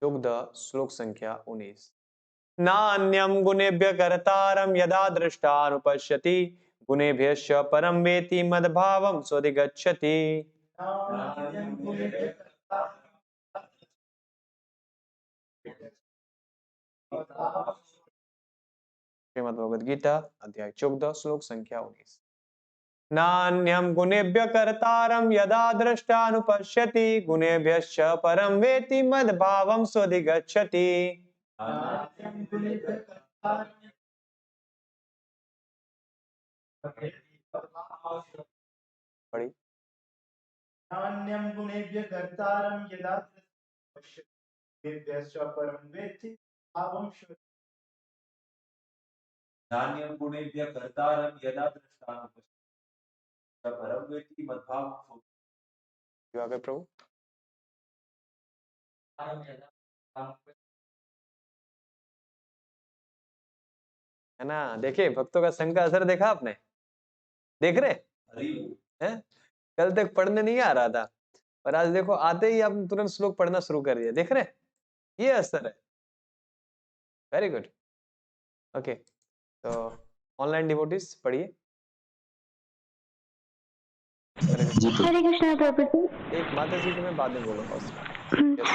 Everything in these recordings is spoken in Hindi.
युग्ध श्लोक संख्या 19। नान्यं गुणेभ्य कर्तारं यदा दृष्टानुपश्यति गुणेभ्यश्च परं वेति मद्भावं स्वधिगच्छति। श्रीमद् भगवद गीता अध्याय 14 श्लोक संख्या 19। नान्यं गुणेभ्य कर्तारं यदा दृष्टानुपश्यति गुणेभ्यश्च परं वेति मद्भावं स्वधिगच्छति। पढ़ी। नान्यं गुणेभ्य कर्तारं यदा गुणेभ्यश्च परं वेत्ति भावं शुद्धि। नान्यं गुणेभ्य कर्तारं यदा दृष्टानुपश्यति परं वेत्ति मद्भावं शुद्धि। आगे प्रभु। है ना, देखिए भक्तों का संग का असर देखा आपने, देख रहे हैं? कल तक पढ़ने नहीं आ रहा था पर आज देखो आते ही आपने तुरंत श्लोक पढ़ना शुरू कर दिया, देख रहे? ये असर है। Very good. ओके, तो ऑनलाइन डिवोटीज पढ़िए। हरे कृष्णा प्रभु जी। एक माता जी को मैं बाद में बोलूंगा उसमें। यस,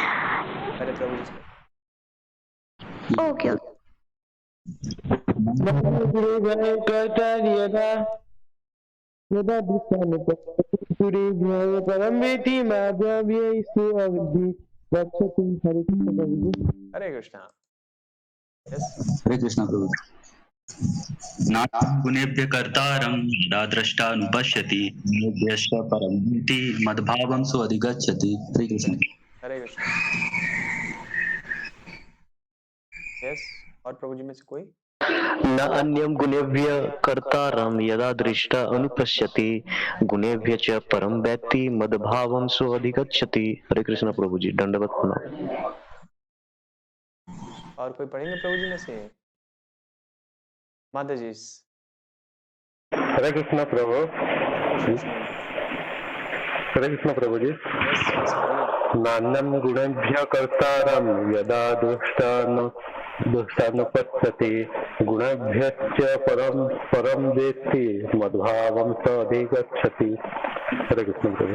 पहले प्रभु जी को। ओके हरे कृष्णा। यस, हरे कृष्णा प्रभु। नान्यं गुणेभ्य कर्तारं यदा द्रष्टानुपश्यति गुणेभ्यश्च परं वेत्ति मद्भावं स्वधिगच्छति। हरे कृष्ण। हरे कृष्णा। यस, और प्रभु जी में से कोई? न अन्यं गुणेभ्य कर्तारं यदा दृष्टा अनुपश्यति गुणेभ्य च परं वेत्ति मद्भावं स्वधिगच्छति। हरे कृष्ण प्रभु जी, दंडवत प्रणाम। और कोई पढ़ेंगे प्रभु जी में से? माता जी। हरे कृष्ण प्रभु। हरे कृष्ण प्रभु जी। यस यस, पढ़िए। नान्यं गुणेभ्यः कर्तारं यदा दुष्टानुपश्यति गुणेभ्यश्च परं वेत्ति मद्भावं स अधिगच्छति। हरे कृष्ण प्रभु।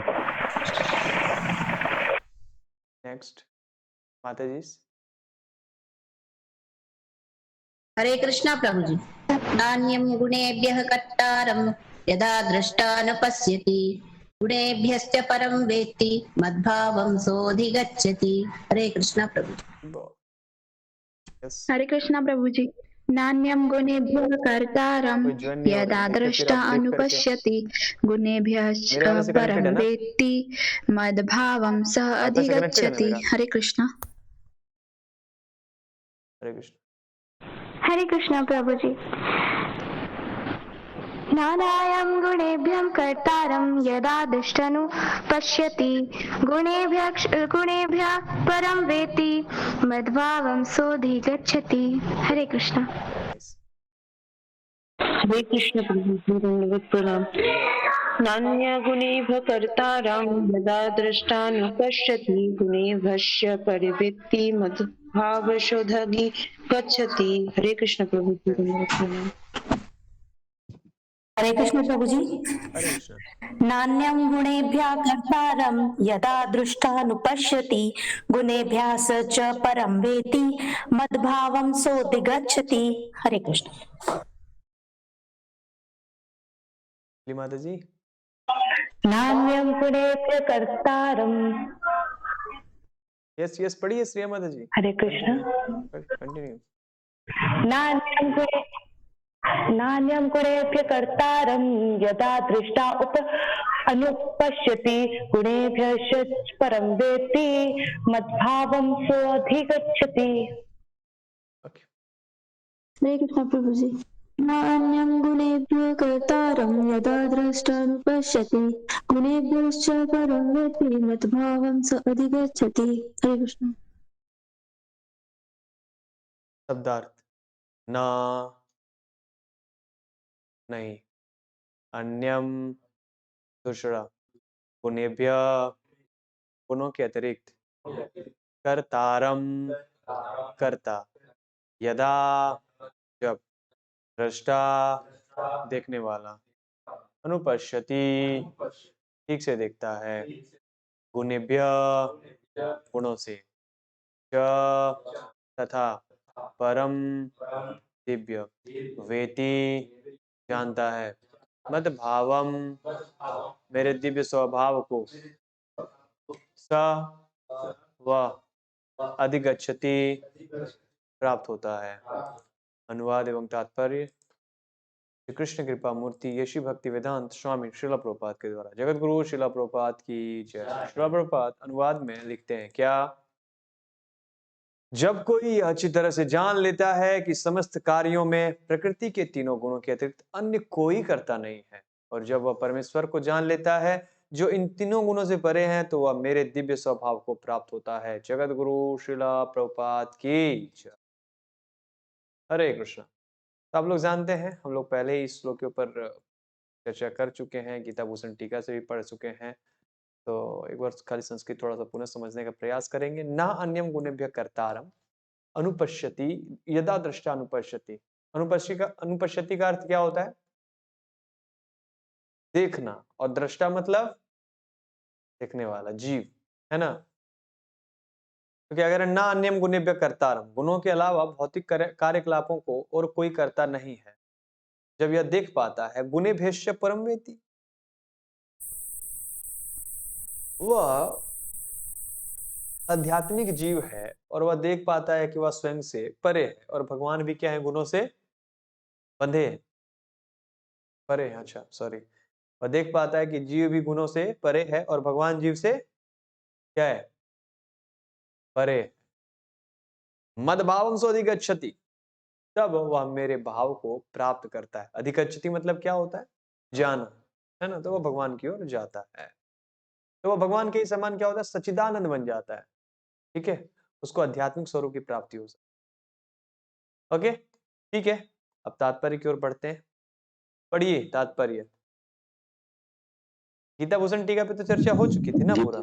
नेक्स्ट माता जी। हरे कृष्णा प्रभु जी। नान्यं गुणेभ्यः कर्तारं यदा दृष्टानुपश्यति गुणेभ्यश्च परं वेत्ति मद्भावं सोऽधिगच्छति। हरे कृष्णा प्रभु जी। हरे कृष्णा प्रभु जी। नान्यं गुणेभ्यः कर्तारं यदा दृष्टा अनुपश्यति गुणेभ्यश्च परं वेत्ति मद्भावं सः अधिगच्छति। हरे कृष्णा। हरे कृष्ण। हरे कृष्णा प्रभु जी। नानायं गुणेभ्यः कर्तारं यदा दृष्टानुपश्यति गुणेभ्यः परं वेत्ति मद्भावं सोऽधिगच्छति। हरे कृष्णा। हरे कृष्ण प्रणाम। नान्य गुणेभ्यः कर्तारं यदा दृष्टानुपश्यति गुणेभ्यश्च परिवेत्ति मद्भावशोऽधिगच्छति। हरे कृष्ण प्रभु। हरे कृष्ण प्रभु जी। नान्यं गुणेभ्यः कर्तारं यदा दृष्टानुपश्यति गुणेभ्यः च परं वेत्ति मद्भावं सोऽधिगच्छति। हरे कृष्ण। माता जी। नान्यं गुणेभ्यः कर्तारं। यस यस, पढ़िए श्रेया माता जी। हरे कृष्ण। कंटिन्यू। नान्यं गुणेभ्यः कर्तारं यदा दृष्टा अनुपश्यति गुणेभ्यश्च परं वेत्ति मद्भावं सोऽधिगच्छति। हरे कृष्ण प्रभु जी। नान्यं गुणेभ्यः कर्तारं यदा दृष्टानुपश्यति गुणेभ्यश्च परं वेत्ति मद्भावं स अधिगच्छति। हरे कृष्ण। शब्दार्थ ना नहीं, अन्यम दूसरा, गुणेभ्य गुणों के अतिरिक्त, कर्तारम कर्ता, यदा जब, दृष्टा देखने वाला, अनुपश्यति ठीक से देखता है, गुणेभ्य गुणों से, च तथा, परम दिव्य, वेति जानता है, मद भावम मेरे दिव्य स्वभाव को, स वह अधिगच्छति प्राप्त होता है। अनुवाद एवं तात्पर्य। श्री कृष्ण कृपा मूर्ति यशि भक्ति वेदांत स्वामी श्रील प्रभुपाद के द्वारा जगत गुरु श्रील प्रभुपाद की जय। श्रील प्रभुपाद अनुवाद में लिखते हैं क्या, जब कोई अच्छी तरह से जान लेता है कि समस्त कार्यों में प्रकृति के तीनों गुणों के अतिरिक्त अन्य कोई करता नहीं है, और जब वह परमेश्वर को जान लेता है जो इन तीनों गुणों से परे हैं, तो वह मेरे दिव्य स्वभाव को प्राप्त होता है। जगत गुरु श्रीला प्रभुपाद की जय। हरे कृष्ण। तो आप लोग जानते हैं, हम लोग पहले ही इस श्लोक के ऊपर चर्चा कर चुके हैं, गीता भूषण टीका से भी पढ़ चुके हैं, तो एक बार खाली संस्कृत थोड़ा सा पुनः समझने का प्रयास करेंगे। ना अन्यम गुणेभ्यः कर्तारम अनुपश्यति यदा दृष्टा अनुपश्यति। अनुपश्यति का अर्थ क्या होता है? देखना, और दृष्टा मतलब देखने वाला, जीव, है ना। तो क्या कह रहे हैं, ना अन्यम गुणेभ्यः कर्तारम, गुणों के अलावा भौतिक कार्यकलापों को और कोई करता नहीं है। जब यह देख पाता है, गुणेभ्यश्च परम वेति, वह आध्यात्मिक जीव है और वह देख पाता है कि वह स्वयं से परे है, और भगवान भी क्या है, गुणों से बंधे हैं, परे हैं। अच्छा सॉरी, वह देख पाता है कि जीव भी गुणों से परे है और भगवान जीव से क्या है, परे। मद्भावं सो अधिगच्छति, तब वह मेरे भाव को प्राप्त करता है। अधिगच्छति मतलब क्या होता है, जाना, है ना। तो वह भगवान की ओर जाता है, तो वह भगवान के समान क्या होता है, सच्चिदानंद बन जाता है। ठीक है, उसको आध्यात्मिक स्वरूप की प्राप्ति हो सकती। ओके ठीक है, अब तात्पर्य की ओर बढ़ते हैं। पढ़िए तात्पर्य। गीता भूषण टीका पे तो चर्चा हो चुकी थी ना पूरा।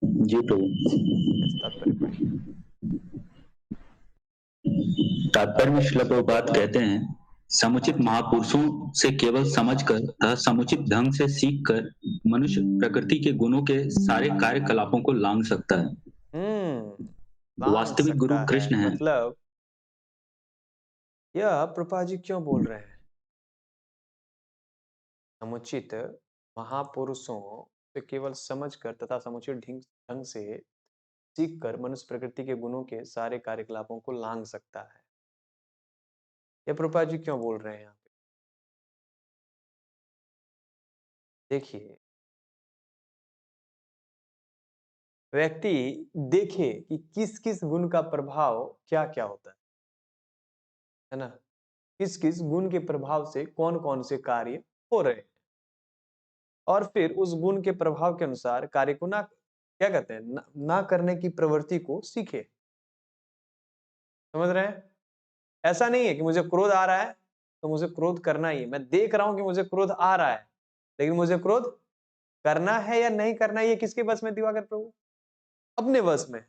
जी प्रभु। तात्पर्य पढ़िए। तात्पर्य में श्रील प्रभुपाद कहते हैं, समुचित महापुरुषों से केवल समझकर तथा समुचित ढंग से सीखकर मनुष्य प्रकृति के गुणों के सारे कार्यकलापों को लांघ सकता है। वास्तविक गुरु कृष्ण है। मतलब यह प्रभुपा जी क्यों बोल रहे हैं, समुचित महापुरुषों से केवल समझकर तथा समुचित ढंग से सीखकर मनुष्य प्रकृति के गुणों के सारे कार्यकलापों को लांघ सकता है। ये प्रभुपा जी क्यों बोल रहे हैं यहाँ पे? देखिए, व्यक्ति देखे कि किस किस गुण का प्रभाव क्या क्या होता है ना, किस किस गुण के प्रभाव से कौन कौन से कार्य हो रहे हैं, और फिर उस गुण के प्रभाव के अनुसार कार्य को क्या कहते हैं, ना करने की प्रवृत्ति को सीखे। समझ रहे हैं? ऐसा नहीं है कि मुझे क्रोध आ रहा है तो मुझे क्रोध करना ही है। मैं देख रहा हूं कि मुझे क्रोध आ रहा है, लेकिन मुझे क्रोध करना है या नहीं करना है, ये किसके बस में, दिवाकर प्रभु? अपने बस में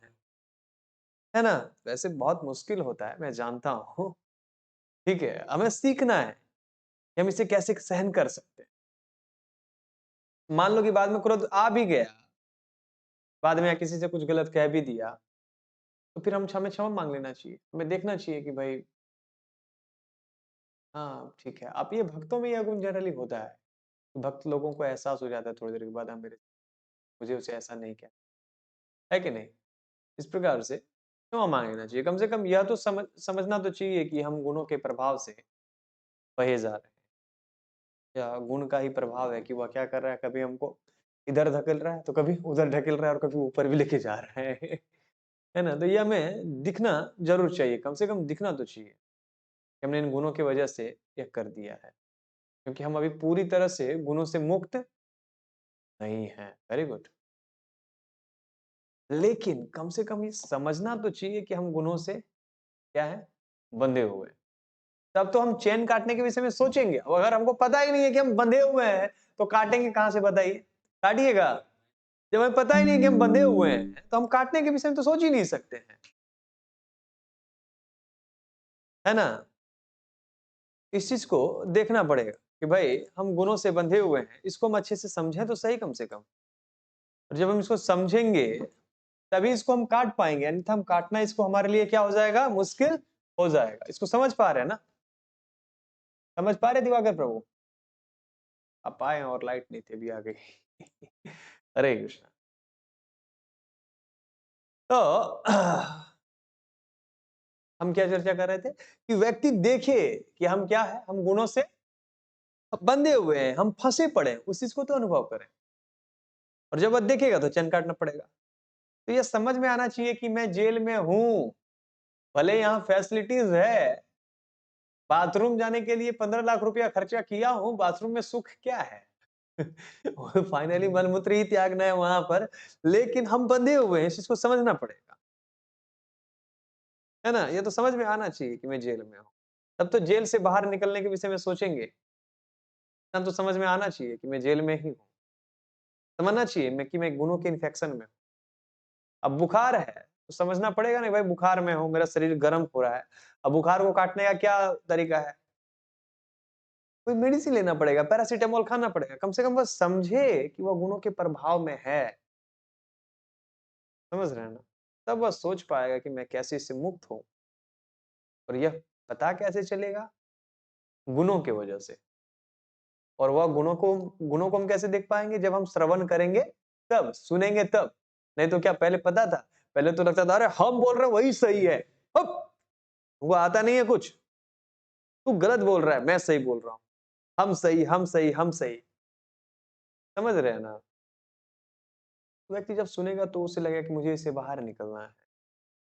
है ना। वैसे बहुत मुश्किल होता है, मैं जानता हूं। ठीक है, हमें सीखना है कि हम इसे कैसे सहन कर सकते हैं। मान लो कि बाद में क्रोध आ भी गया, बाद में किसी से कुछ गलत कह भी दिया, तो फिर हमें क्षमा मांग लेना चाहिए। हमें देखना चाहिए कि भाई हाँ ठीक है। आप ये भक्तों में यह गुण जनरली होता है, भक्त लोगों को एहसास हो जाता है थोड़ी देर के बाद, मुझे उसे ऐसा नहीं कहना है कि नहीं। इस प्रकार से क्षमा मांग लेना चाहिए। कम से कम यह तो समझना तो चाहिए कि हम गुणों के प्रभाव से बहे जा रहे हैं, या गुण का ही प्रभाव है कि वह क्या कर रहा है, कभी हमको इधर धकेल रहा है तो कभी उधर ढकेल रहा है और कभी ऊपर भी लेके जा रहा है है ना। तो ये हमें दिखना जरूर चाहिए, कम से कम दिखना तो चाहिए कि हमने इन गुणों की वजह से यह कर दिया है, क्योंकि हम अभी पूरी तरह से गुणों से मुक्त नहीं है। Very good. लेकिन कम से कम ये समझना तो चाहिए कि हम गुणों से क्या है, बंधे हुए। तब तो हम चैन काटने के विषय में सोचेंगे। अगर हमको पता ही नहीं है कि हम बंधे हुए हैं तो काटेंगे कहां से, बताइए? काटिएगा? जब हमें पता ही नहीं कि हम बंधे हुए हैं तो हम काटने के विषय में तो सोच ही नहीं सकते हैं, है ना। इस चीज को देखना पड़ेगा कि भाई हम गुणों से बंधे हुए हैं, इसको हम अच्छे से समझें तो सही कम से कम। और जब हम इसको समझेंगे तभी इसको हम काट पाएंगे, अन्यथा हम काटना इसको हमारे लिए क्या हो जाएगा, मुश्किल हो जाएगा। इसको समझ पा रहे हैं ना, समझ पा रहे दिवाकर प्रभु? आप आए और लाइट नहीं थी, अभी आ गई। हरे कृष्णा। तो हम क्या चर्चा कर रहे थे कि व्यक्ति देखे कि हम क्या है, हम गुणों से बंधे हुए हैं, हम फंसे पड़े हैं, उस चीज को तो अनुभव करें। और जब वह देखेगा तो चैन काटना पड़ेगा। तो यह समझ में आना चाहिए कि मैं जेल में हूं, भले यहाँ फैसिलिटीज है, बाथरूम जाने के लिए 15 लाख रुपया खर्चा किया हूं, बाथरूम में सुख क्या है? फाइनली मलमूत्र ही त्यागना है वहां पर, लेकिन हम बंधे हुए हैं, इस चीज को समझना पड़ेगा, है ना। ये तो समझ में आना चाहिए कि मैं जेल में हूं, तब तो जेल से बाहर निकलने के विषय में सोचेंगे। तब तो समझ में आना चाहिए कि मैं जेल में ही हूं, समझना चाहिए मैं कि मैं गुणों के इन्फेक्शन में हूं। अब बुखार है तो समझना पड़ेगा नहीं भाई, बुखार में हूं, मेरा शरीर गर्म हो रहा है, अब बुखार को काटने का क्या तरीका है? कोई मेडिसिन लेना पड़ेगा, पैरासीटामोल खाना पड़ेगा, कम से कम बस समझे कि वो गुणों के प्रभाव में है, समझ रहे हैं ना। तब वह सोच पाएगा कि मैं कैसे इससे मुक्त हूं। और यह पता कैसे चलेगा? गुणों के वजह से। और वह गुणों को हम कैसे देख पाएंगे? जब हम श्रवण करेंगे तब, सुनेंगे तब। नहीं तो क्या पहले पता था? पहले तो लगता था अरे हम बोल रहे हैं वही सही है, अब वो आता नहीं है कुछ, तू गलत बोल रहा है, मैं सही बोल रहा हूं, हम सही हम सही हम सही, समझ रहे हैं ना। व्यक्ति जब सुनेगा तो उसे लगेगा कि मुझे इससे बाहर निकलना है,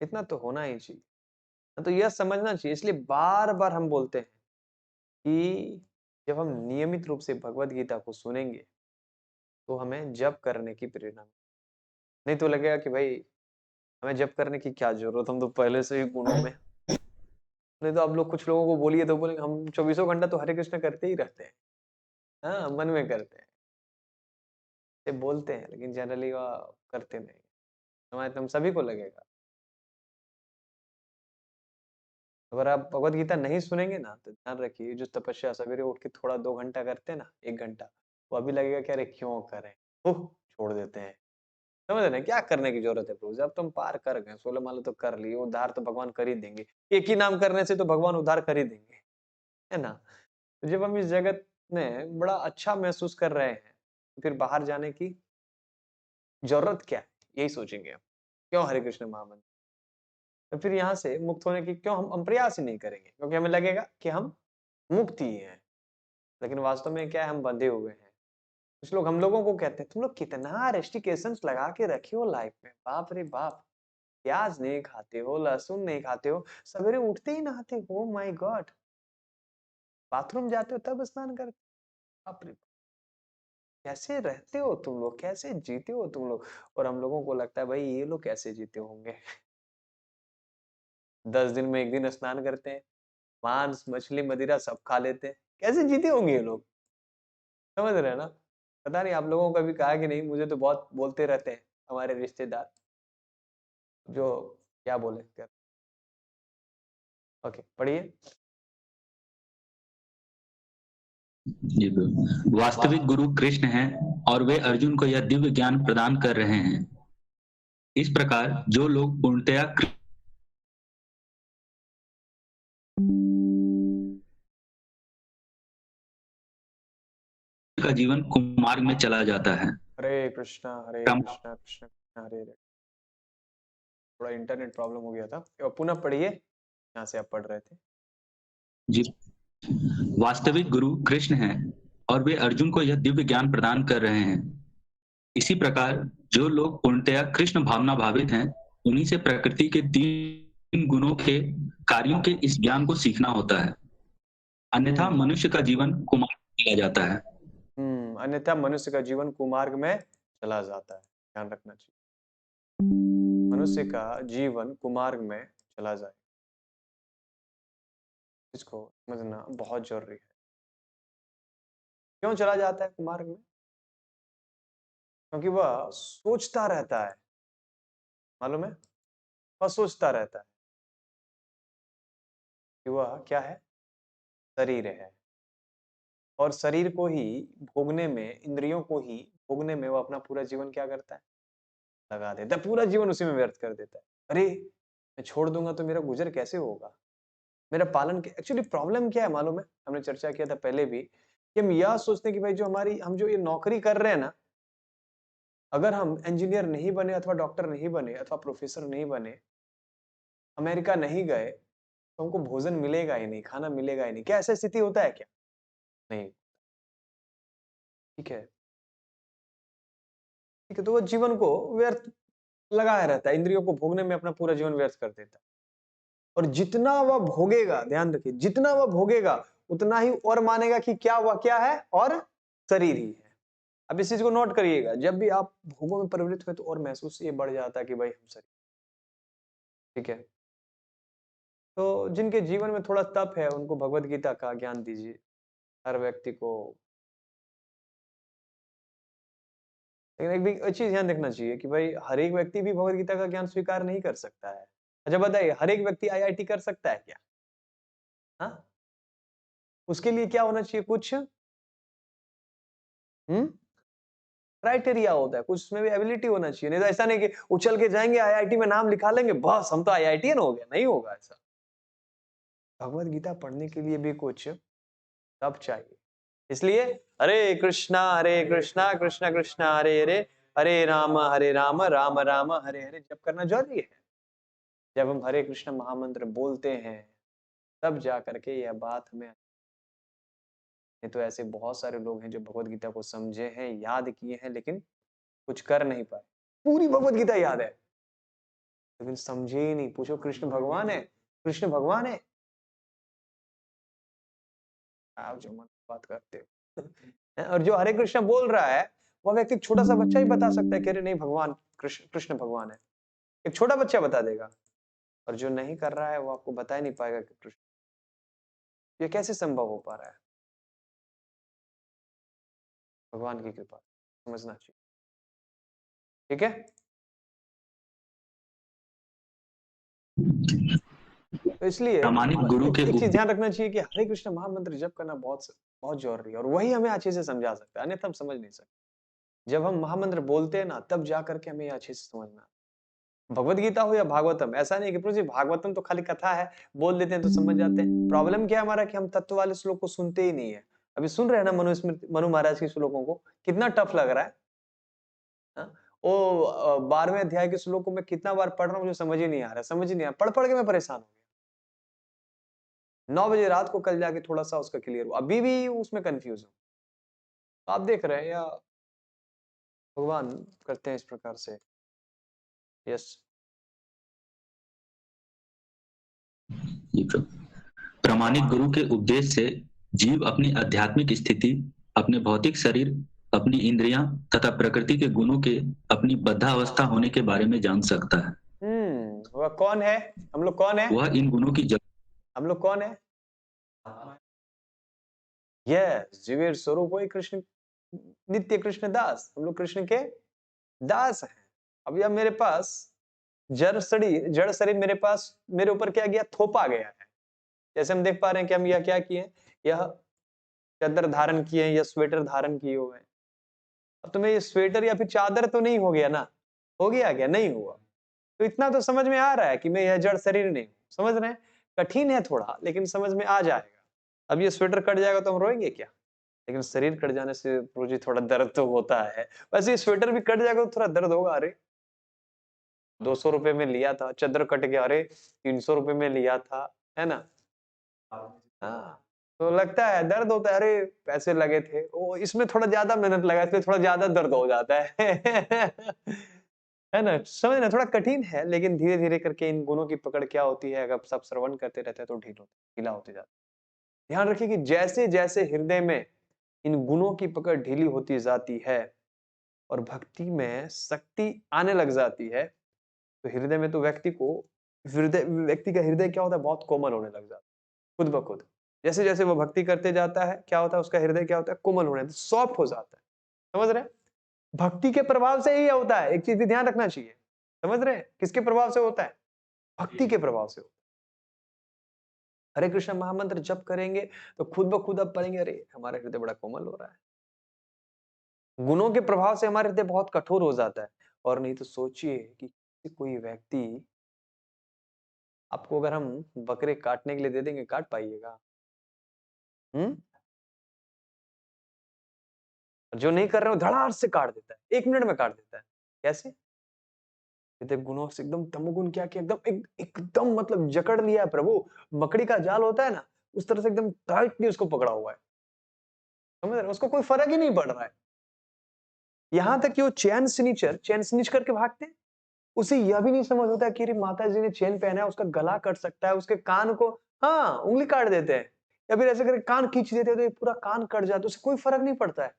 इतना तो होना ही चाहिए। तो यह समझना चाहिए, इसलिए बार बार हम बोलते हैं कि जब हम नियमित रूप से भगवत गीता को सुनेंगे तो हमें जप करने की प्रेरणा, नहीं तो लगेगा कि भाई हमें जप करने की क्या जरूरत, हम तो पहले से ही गुणों में। नहीं तो आप लोग कुछ लोगों को बोलिए तो बोलेंगे हम 24 घंटा तो हरे कृष्ण करते ही रहते हैं, हाँ मन में करते हैं, ये बोलते हैं लेकिन जनरली वह करते नहीं। हमारे हम सभी को लगेगा, अगर आप भगवत गीता नहीं सुनेंगे ना तो ध्यान रखिए, जो तपस्या सवेरे उठ के थोड़ा 2 घंटा करते हैं ना, 1 घंटा, वो अभी लगेगा कि अरे क्यों करें, छोड़ देते हैं। समझ रहे हैं क्या करने की जरूरत है प्रभु? जब तुम पार कर गए 16 माला तो कर ली, उद्धार तो भगवान कर ही देंगे, एक ही नाम करने से तो भगवान उद्धार कर ही देंगे, है ना। तो जब हम इस जगत में बड़ा अच्छा महसूस कर रहे हैं तो फिर बाहर जाने की जरूरत क्या है, यही सोचेंगे हम। क्यों हरे कृष्ण महामंत्र, तो फिर यहाँ से मुक्त होने की क्यों हम प्रयास ही नहीं करेंगे, क्योंकि हमें लगेगा कि हम मुक्त ही हैं, लेकिन वास्तव में क्या है, हम बंधे हुए हैं। कुछ लोग हम लोगों को कहते हैं तुम लोग कितना रेस्ट्रिक्शंस लगा के रखे हो लाइफ में, बाप रे बाप, प्याज नहीं खाते हो, लहसुन नहीं खाते हो, सवेरे उठते ही नहाते हो, माय गॉड, बाथरूम जाते हो तब स्नान करते हो, बाप रे, कैसे रहते हो तुम लोग, कैसे जीते हो तुम लोग। और हम लोगों को लगता है भाई ये लोग कैसे जीते होंगे। 10 दिन में 1 दिन स्नान करते हैं, मांस मछली मदिरा सब खा लेते हैं, कैसे जीते होंगे ये लोग, समझ रहे हैं ना। पता नहीं आप लोगों को कभी कहा कि नहीं, मुझे तो बहुत बोलते रहते हैं हमारे रिश्तेदार, जो क्या बोले क्या। ओके पढ़िए। जी बिल्कुल। वास्तविक गुरु कृष्ण हैं और वे अर्जुन को यह दिव्य ज्ञान प्रदान कर रहे हैं। इस प्रकार जो लोग पूर्णतया का जीवन कुमार्ग में चला जाता है। हरे कृष्णा कृष्ण कृष्ण हरे हरे। थोड़ा इंटरनेट प्रॉब्लम हो गया था, पुनः पढ़िए, यहाँ से आप पढ़ रहे थे। जी, वास्तविक गुरु कृष्ण हैं और वे अर्जुन को यह दिव्य ज्ञान प्रदान कर रहे हैं। इसी प्रकार जो लोग पूर्णतया कृष्ण भावना भावित हैं, उन्हीं से प्रकृति के 3 गुणों के कार्यों के इस ज्ञान को सीखना होता है, अन्यथा मनुष्य का जीवन कुमार्ग में चला जाता है। अन्यथा मनुष्य का जीवन कुमार्ग में चला जाता है, ध्यान रखना चाहिए, मनुष्य का जीवन कुमार्ग में चला जाए, इसको समझना बहुत जरूरी है। क्यों चला जाता है कुमार्ग में? क्योंकि वह सोचता रहता है, मालूम है, वह सोचता रहता है कि वह क्या है, शरीर है, और शरीर को ही भोगने में, इंद्रियों को ही भोगने में वो अपना पूरा जीवन क्या करता है, लगा देता है, पूरा जीवन उसी में व्यर्थ कर देता है। अरे मैं छोड़ दूंगा तो मेरा गुजर कैसे होगा, मेरा पालन। एक्चुअली प्रॉब्लम क्या है मालूम है, हमने चर्चा किया था पहले भी, कि हम यह सोचते हैं कि भाई जो हम जो ये नौकरी कर रहे हैं ना, अगर हम इंजीनियर नहीं बने अथवा डॉक्टर नहीं बने अथवा प्रोफेसर नहीं बने, अमेरिका नहीं गए, तो हमको भोजन मिलेगा ही नहीं, खाना मिलेगा ही नहीं। क्या ऐसा स्थिति होता है क्या? नहीं। ठीक है, ठीक है, तो वो जीवन को व्यर्थ लगाया रहता है, इंद्रियों को भोगने में अपना पूरा जीवन व्यर्थ कर देता है। और जितना वह भोगेगा, ध्यान रखिए, जितना वह भोगेगा उतना ही और मानेगा कि क्या वह क्या है, और शरीर ही है। अब इस चीज को नोट करिएगा, जब भी आप भोगों में प्रवृत्त हुए तो और महसूस ये बढ़ जाता है कि भाई हम शरीर। ठीक है, तो जिनके जीवन में थोड़ा तप है उनको भगवत गीता का ज्ञान दीजिए, हर व्यक्ति को। लेकिन एक चीज ध्यान रखना चाहिए कि भाई हर एक व्यक्ति भी भगवत गीता का ज्ञान स्वीकार नहीं कर सकता है। अच्छा बताइए, हर एक व्यक्ति आईआईटी कर सकता है क्या? हाँ, उसके लिए क्या होना चाहिए, कुछ क्राइटेरिया होता है, कुछ उसमें भी एबिलिटी होना चाहिए। नहीं तो ऐसा नहीं कि उछल के जाएंगे आईआईटी में नाम लिखा लेंगे, बस हम तो आईआईटीएन हो गया, नहीं होगा ऐसा। भगवत गीता पढ़ने के लिए भी कुछ तप चाहिए। इसलिए हरे कृष्णा कृष्ण कृष्ण हरे हरे, हरे राम राम राम हरे हरे जप करना जरूरी है। जब हम हरे कृष्ण महामंत्र बोलते हैं तब जा करके यह बात हमें, नहीं तो ऐसे बहुत सारे लोग हैं जो भगवत गीता को समझे हैं, याद किए हैं, लेकिन कुछ कर नहीं पाए। पूरी भगवत गीता याद है लेकिन समझे ही नहीं। पूछो कृष्ण भगवान है, कृष्ण भगवान है, आप जो मन बात करते हो। और जो हरे कृष्ण बोल रहा है वह व्यक्ति, छोटा सा बच्चा ही बता सकता है कि अरे नहीं भगवान कृष्ण भगवान है, एक छोटा बच्चा बता देगा। और जो नहीं कर रहा है वो आपको बता ही नहीं पाएगा कि कृष्ण, ये कैसे संभव हो पा रहा है? भगवान की कृपा, समझना चाहिए। ठीक है, तो इसलिए प्रामाणिक गुरु के एक चीज ध्यान रखना चाहिए कि हरे कृष्ण महामंत्र जप करना बहुत बहुत जरूरी है, और वही हमें अच्छे से समझा सकता है, अन्यथा हम समझ नहीं सकते। जब हम महामंत्र बोलते हैं ना तब जा करके हमें यह अच्छे से समझना। भगवत गीता हो या भागवतम, ऐसा नहीं कि प्रभु जी भागवतम तो खाली कथा है, बोल देते हैं तो समझ जाते हैं। प्रॉब्लम क्या है हमारा कि हम तत्व वाले श्लोक को सुनते ही नहीं है। अभी सुन रहे हैं ना मनु महाराज के श्लोकों को, कितना टफ लग रहा है। हाँ? वो 12वें अध्याय के श्लोकों में कितना बार पढ़ रहा हूँ, मुझे समझ ही नहीं आ रहा, समझ ही नहीं आ रहा, पढ़ के मैं परेशान हो गया। 9 बजे रात को कल जाके थोड़ा सा उसका क्लियर हुआ, अभी भी उसमें कंफ्यूज हूँ। आप देख रहे हैं या भगवान करते हैं इस प्रकार से। यस, प्रामाणिक गुरु के उपदेश से जीव अपनी आध्यात्मिक स्थिति, अपने भौतिक शरीर, अपनी इंद्रियां तथा प्रकृति के गुणों के अपनी बद्धावस्था होने के बारे में जान सकता है। वह कौन है? हम लोग कौन है? वह इन गुणों की हम लोग कौन है? यस, जीवेर स्वरूप वही कृष्ण, नित्य कृष्ण दास। हम लोग कृष्ण के दास हैं। अब यह मेरे पास जड़ शरीर मेरे पास, मेरे ऊपर क्या गया, थोपा गया है। जैसे हम देख पा रहे हैं कि हम यह क्या किए, यह चादर धारण किए हैं या स्वेटर धारण किए हुए हैं। अब तुम्हें ये स्वेटर या फिर चादर तो नहीं हो गया ना? हो गया क्या? नहीं हुआ। तो इतना तो समझ में आ रहा है कि मैं यह जड़ शरीर नहीं हूं। समझ रहे हैं? कठिन है थोड़ा, लेकिन समझ में आ जाएगा। अब ये स्वेटर कट जाएगा तो हम रोएंगे क्या? लेकिन शरीर कट जाने से जी थोड़ा दर्द तो होता है। वैसे ये स्वेटर भी कट जाएगा तो थोड़ा दर्द होगा। अरे 200 रुपए में लिया था, चादर कट गया, अरे 300 रुपए में लिया था, है ना? हाँ, तो लगता है, दर्द होता है, अरे पैसे लगे थे, वो इसमें थोड़ा ज्यादा मेहनत लगा, इसलिए थोड़ा ज्यादा दर्द हो जाता है। है ना? समझ ना, थोड़ा कठिन है, लेकिन धीरे धीरे करके इन गुणों की पकड़ क्या होती है, अगर सब श्रवण करते रहते हैं तो ढीला होते जाता है। ध्यान रखिए कि जैसे जैसे हृदय में इन गुणों की पकड़ ढीली होती जाती है और भक्ति में शक्ति आने लग जाती है, तो हृदय में तो व्यक्ति का हृदय क्या होता है, बहुत कोमल होने लग जाता है खुद ब खुद। जैसे जैसे वो भक्ति करते जाता है, क्या होता है, उसका हृदय क्या होता है, कोमल होने, सॉफ्ट हो जाता है। समझ रहे हैं? भक्ति के प्रभाव से ही होता है। एक चीज भी ध्यान रखना चाहिए, समझ रहे हैं? किसके प्रभाव से होता है? भक्ति के प्रभाव से होता है। हरे कृष्ण महामंत्र जप करेंगे तो खुद ब खुद अब पढ़ेंगे, अरे हमारा हृदय बड़ा कोमल हो रहा है। गुणों के प्रभाव से हमारा हृदय बहुत कठोर हो जाता है। और नहीं तो सोचिए कि कोई व्यक्ति आपको अगर हम बकरे काटने के लिए दे देंगे, काट पाइएगा? जो नहीं कर रहे हो धड़ास से काट देता है, 1 मिनट में काट देता है। कैसे? हृदय गुणों से एकदम तमोगुण क्या किया, एकदम मतलब जकड़ लिया है प्रभु। मकड़ी का जाल होता है ना, उस तरह से एकदम टाइटली उसको पकड़ा हुआ है। समझ रहे? उसको कोई फर्क ही नहीं पड़ रहा है। यहां तक कि वो चैन स्निच करके भागते हैं। उसे यह भी नहीं समझ होता कि माता जी ने चेन पहना है, उसका गला कट सकता है, उसके कान को हाँ उंगली काट देते हैं, या फिर ऐसे करके कान खींच देते हैं तो ये पूरा कान कट जाता है, उसे कोई फर्क नहीं पड़ता है,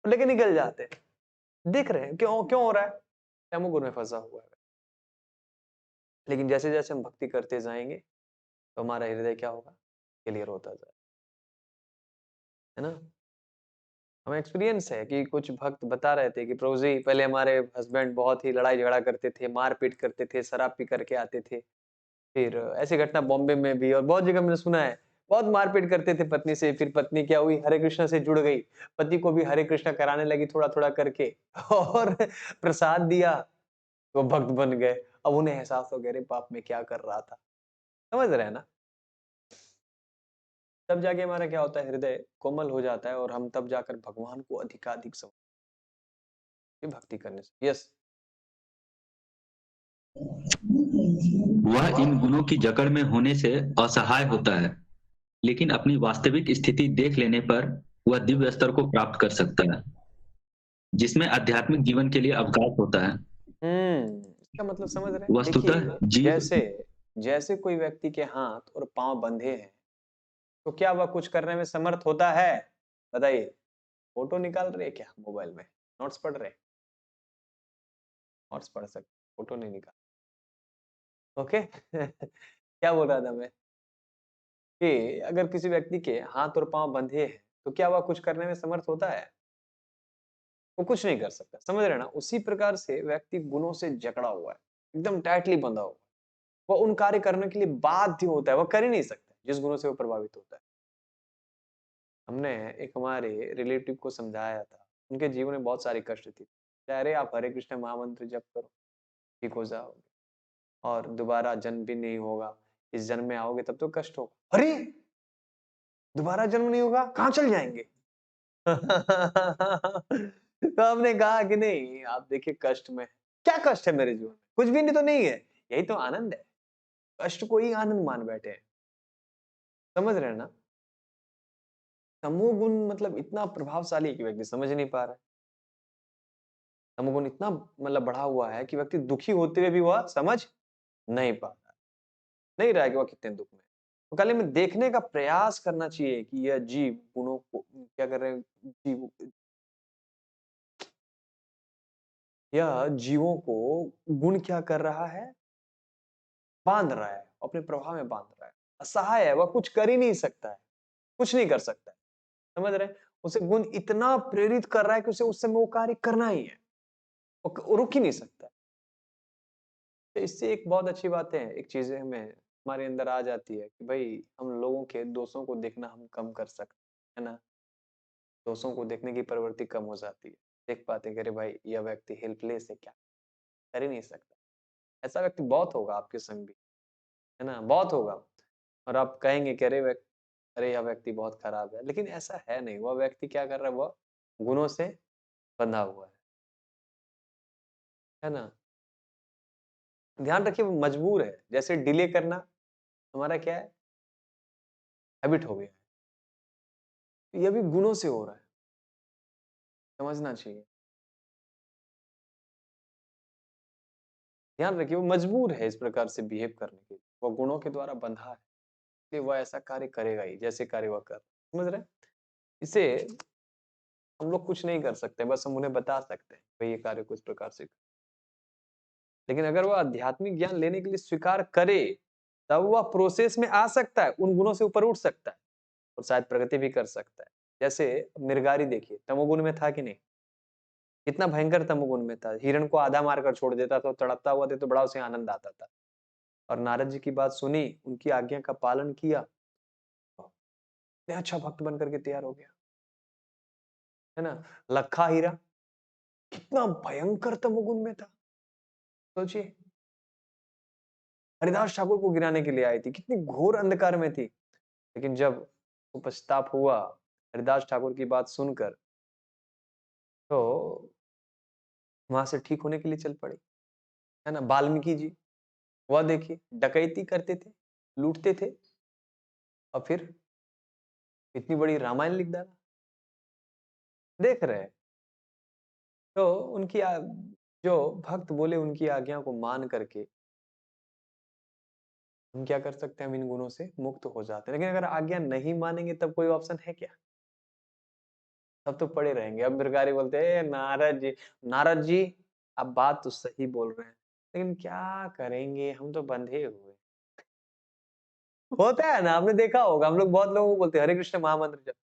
लेके निकल जाते हैं। देख रहे हैं क्यों क्यों हो रहा है? तमोगुण में फंसा हुआ है। लेकिन जैसे जैसे हम भक्ति करते जाएंगे तो हमारा हृदय क्या होगा? क्लियर होता जाए, है ना? हमें एक्सपीरियंस है कि कुछ भक्त बता रहे थे कि प्रभु जी पहले हमारे हस्बैंड बहुत ही लड़ाई झगड़ा करते थे, मारपीट करते थे, शराब पी करके आते थे। फिर ऐसी घटना बॉम्बे में भी और बहुत जगह मैंने सुना है, बहुत मारपीट करते थे पत्नी से। फिर पत्नी क्या हुई? हरे कृष्ण से जुड़ गई, पति को भी हरे कृष्ण कराने लगी थोड़ा थोड़ा करके और प्रसाद दिया, वो भक्त बन गए। अब उन्हें एहसास हो गया, अरे बाप में क्या कर रहा था। समझ रहे हैं ना? तब जाके हमारा क्या होता है? हृदय कोमल हो जाता है और हम तब जाकर भगवान को अधिकाधिक समझ भक्ति करने से। यस, वह इन गुणों की जकड़ में होने से असहाय होता है, लेकिन अपनी वास्तविक स्थिति देख लेने पर वह दिव्य स्तर को प्राप्त कर सकता है, जिसमें आध्यात्मिक जीवन के लिए अवकाश होता है। इसका मतलब समझ रहे हैं? वस्तुतः देखिए, जीव जैसे कोई व्यक्ति के हाथ और पांव बंधे हैं, तो क्या वह कुछ करने में समर्थ होता है? बताइए। फोटो निकाल रहे क्या मोबाइल में? नोट्स पढ़ रहे? नोट्स पढ़ सकते, फोटो नहीं निकाल। ओके क्या बोल रहा था मैं कि अगर किसी व्यक्ति के हाथ और पांव बंधे हैं तो क्या वह कुछ करने में समर्थ होता है? वो कुछ नहीं कर सकता। समझ रहे ना? उसी प्रकार से व्यक्ति गुणों से जकड़ा हुआ है, एकदम टाइटली बंधा हुआ है। वह उन कार्य करने के लिए बाध्य होता है, वह कर ही नहीं सकता जिस गुणों से वो प्रभावित होता है। हमने एक हमारे रिलेटिव को समझाया था, उनके जीवन में बहुत सारी कष्ट थी। अरे आप हरे कृष्ण महामंत्र जप करो, ठीक हो जाओगे और दोबारा जन्म भी नहीं होगा। इस जन्म में आओगे तब तो कष्ट होगा। अरे दोबारा जन्म नहीं होगा, कहां चल जाएंगे? तो हमने कहा कि नहीं, आप देखिए कष्ट में क्या कष्ट है मेरे जीवन में? कुछ भी नहीं तो नहीं है, यही तो आनंद है। कष्ट को ही आनंद मान बैठे हैं। समझ रहे हैं ना? तमोगुण मतलब इतना प्रभावशाली है कि व्यक्ति समझ नहीं पा रहा है। तमोगुण इतना मतलब बढ़ा हुआ है कि व्यक्ति दुखी होते हुए भी वह समझ नहीं पा रहा है, नहीं रहा है कि वह कितने दुख में। तो खाली हमें देखने का प्रयास करना चाहिए कि यह जीव गुणों को क्या कर रहे हैं, जीव यह जीवों को गुण क्या कर रहा है? बांध रहा है, अपने प्रभाव में बांध रहा है। असहाय है, वह कुछ कर ही नहीं सकता है, कुछ नहीं कर सकता है। समझ रहे हैं? उसे गुण इतना प्रेरित कर रहा है कि उसे उस समय वो कार्य करना ही है, वो रुक ही नहीं सकता। तो इससे एक बहुत अच्छी बात है, एक चीज हमें हमारे अंदर आ जाती है कि भाई हम लोगों के दोषों को देखना हम कम कर सकते हैं ना। दोषों को देखने की प्रवृत्ति कम हो जाती है। देख पाते हैं कि अरे भाई यह व्यक्ति हेल्पलेस है, क्या कर ही नहीं सकता। ऐसा व्यक्ति बहुत होगा आपके संग भी, है ना? बहुत होगा। और आप कहेंगे कि अरे यह व्यक्ति बहुत खराब है, लेकिन ऐसा है नहीं। वह व्यक्ति क्या कर रहा है? वह गुणों से बंधा हुआ है ना? ध्यान रखिए, वो मजबूर है। जैसे डिले करना हमारा क्या है? हैबिट हो गया है। यह भी गुणों से हो रहा है, समझना चाहिए। ध्यान रखिए, वो मजबूर है इस प्रकार से बिहेव करने के लिए। वह गुणों के द्वारा बंधा है, इसलिए वह ऐसा कार्य करेगा ही जैसे कार्य वह कर। समझ रहे हैं? इसे हम लोग कुछ नहीं कर सकते, बस हम उन्हें बता सकते हैं भाई ये कार्य कुछ प्रकार से। लेकिन अगर वह आध्यात्मिक ज्ञान लेने के लिए स्वीकार करे, तब वह प्रोसेस में आ सकता है, उन गुणों से ऊपर उठ सकता है और शायद प्रगति भी कर सकता है। जैसे मृगारी देखिए, तमोगुण में था कि नहीं? कितना भयंकर तमोगुण में था, हिरण को आधा मारकर छोड़ देता था, तड़पता हुआ थे तो बड़ा उसे आनंद आता था। और नारद जी की बात सुनी, उनकी आज्ञा का पालन किया, इतने अच्छा भक्त बन करके तैयार हो गया, है ना। लखा हीरा कितना भयंकर तमोगुण में था, सोचिए। हरिदास ठाकुर को गिराने के लिए आई थी, कितनी घोर अंधकार में थी, लेकिन जब पश्चाताप हुआ हरिदास ठाकुर की बात सुनकर, तो वहां से ठीक होने के लिए चल पड़ी, है ना। वाल्मीकि जी, वह देखिए डकैती करते थे, लूटते थे, और फिर इतनी बड़ी रामायण लिख डाला, देख रहे हैं। तो उनकी जो भक्त बोले उनकी आज्ञा को मान करके हम क्या कर सकते हैं, हम इन गुणों से मुक्त हो जाते हैं। लेकिन अगर आज्ञा नहीं मानेंगे तब कोई ऑप्शन है क्या, तब तो पड़े रहेंगे। अब बिरगारी बोलते हैं नारद जी, नारद जी आप बात तो सही बोल रहे हैं, लेकिन क्या करेंगे, हम तो बंधे हुए। होता है ना, आपने देखा होगा, हम लोग बहुत लोगों को बोलते हैं हरे कृष्ण महामंत्र जप,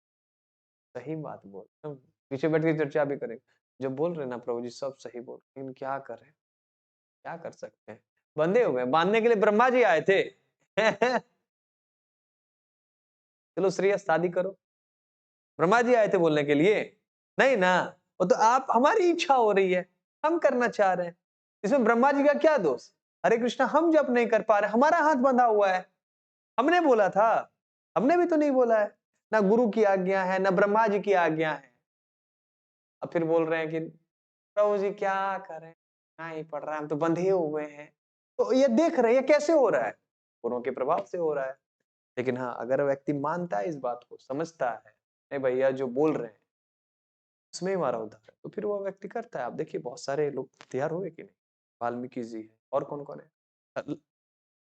सही बात बोल, हम पीछे बैठ के चर्चा भी करेंगे, जो बोल रहे हैं ना प्रभु जी सब सही बोल रहे हैं, लेकिन क्या करें, क्या कर सकते हैं, बंधे हुए हैं। बांधने के लिए ब्रह्मा जी आए थे चलो श्रेयस शादी करो, ब्रह्मा जी आए थे बोलने के लिए, नहीं ना, वो तो आप, हमारी इच्छा हो रही है, हम करना चाह रहे हैं, इसमें ब्रह्मा जी का क्या दोष। हरे कृष्णा हम जब नहीं कर पा रहे, हमारा हाथ बंधा हुआ है, हमने बोला था, हमने भी तो नहीं बोला है, ना गुरु की आज्ञा है ना ब्रह्मा जी की आज्ञा है। अब फिर बोल रहे हैं कि प्रभु जी क्या करें, ना ही पड़ रहा है, हम तो बंधे हुए हैं। तो ये देख रहे हैं ये कैसे हो रहा है, गुरुओं के प्रभाव से हो रहा है। लेकिन हाँ, अगर व्यक्ति मानता है इस बात को, समझता है नहीं भैया जो बोल रहे हैं उसमें ही हमारा उद्धार है, तो फिर वो व्यक्ति करता है। आप देखिए बहुत सारे लोग तैयार हुए कि नहीं, वाल्मीकि जी है, और कौन कौन है,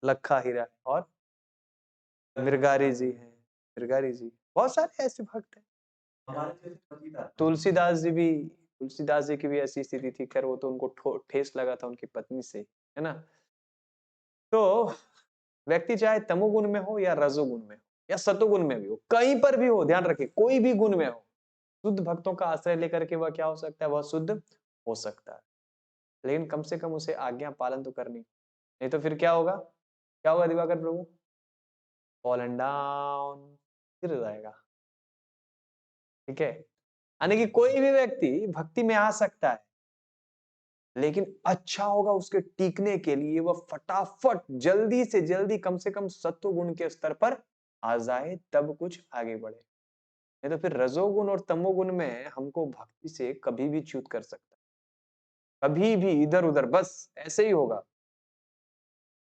लखा हीरा है, और मिर्गारी जी हैं, मिर्गारी जी, बहुत सारे ऐसे भक्त हैं। हमारे जैसे पतिता तुलसीदास जी की भी ऐसी स्थिति थी, खैर वो तो उनको ठेस लगा था उनकी पत्नी से, है ना। तो व्यक्ति चाहे तमोगुण में हो या रजोगुण में हो या सतोगुण में भी हो, कहीं पर भी हो, ध्यान रखिए कोई भी गुण में हो, शुद्ध भक्तों का आश्रय लेकर के वह क्या हो सकता है, वह शुद्ध हो सकता है। लेकिन कम से कम उसे आज्ञा पालन तो करनी, नहीं तो फिर क्या होगा, क्या होगा दिवाकर प्रभु, फॉलन डाउन, गिर जाएगा। ठीक है, यानी कि कोई भी व्यक्ति भक्ति में आ सकता है, लेकिन अच्छा होगा उसके टीकने के लिए वह फटाफट जल्दी से जल्दी कम से कम सत्व गुण के स्तर पर आ जाए, तब कुछ आगे बढ़े। नहीं तो फिर रजोगुण और तमोगुण में हमको भक्ति से कभी भी च्युत कर सकता है, कभी भी इधर उधर, बस ऐसे ही होगा,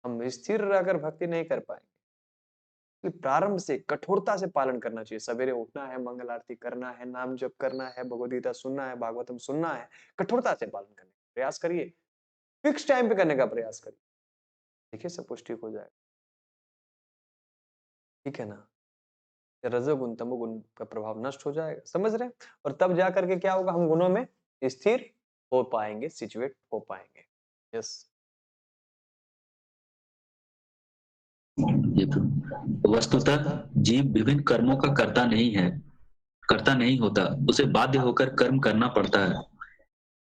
हम स्थिर रहकर भक्ति नहीं कर पाएंगे। प्रारंभ से कठोरता से पालन करना चाहिए, सवेरे उठना है, मंगल आरती करना है, नाम जप करना है, भगवद गीता सुनना है, भागवतम सुनना है, कठोरता से पालन करने का प्रयास करिए, फिक्स टाइम पे करने का प्रयास करिए, देखिए सब कुछ ठीक हो जाएगा। ठीक है ना, रजोगुण तमोगुण का प्रभाव नष्ट हो जाएगा, समझ रहे हैं, और तब जा करके क्या होगा, हम गुणों में स्थिर हो पाएंगे, सिचुएट हो पाएंगे। यस, ये तो वस्तुतः जीव विभिन्न कर्मों का करता नहीं होता, उसे बाध्य होकर कर्म करना पड़ता है,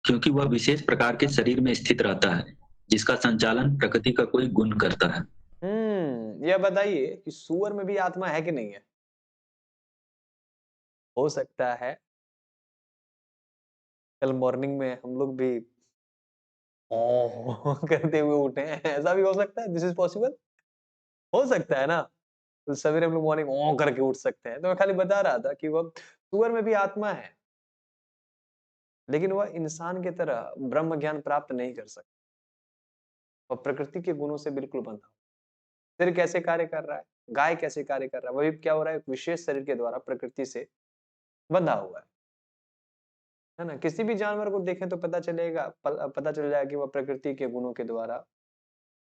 क्योंकि वह विशेष प्रकार के शरीर में स्थित रहता है जिसका संचालन प्रकृति का कोई गुण करता है। यह बताइए कि सुअर में भी आत्मा है कि नहीं है, हो सकता है कल मॉर्निंग में हम लोग भी ओ करते हुए उठे हैं, ऐसा भी हो सकता है, दिस इज पॉसिबल, हो सकता है ना। तो सवेरे हम लोग मॉर्निंग ओ करके उठ सकते हैं, तो मैं खाली बता रहा था कि वह सुअर में भी आत्मा है, लेकिन वह इंसान की तरह ब्रह्म ज्ञान प्राप्त नहीं कर सकता, वह प्रकृति के गुणों से बिल्कुल बंधा। सिर कैसे कार्य कर रहा है, गाय कैसे कार्य कर रहा है, वही क्या हो रहा है, एक विशेष शरीर के द्वारा प्रकृति से बंधा हुआ है ना। किसी भी जानवर को देखें तो पता चलेगा, पता चल जाएगा कि वह प्रकृति के गुणों के द्वारा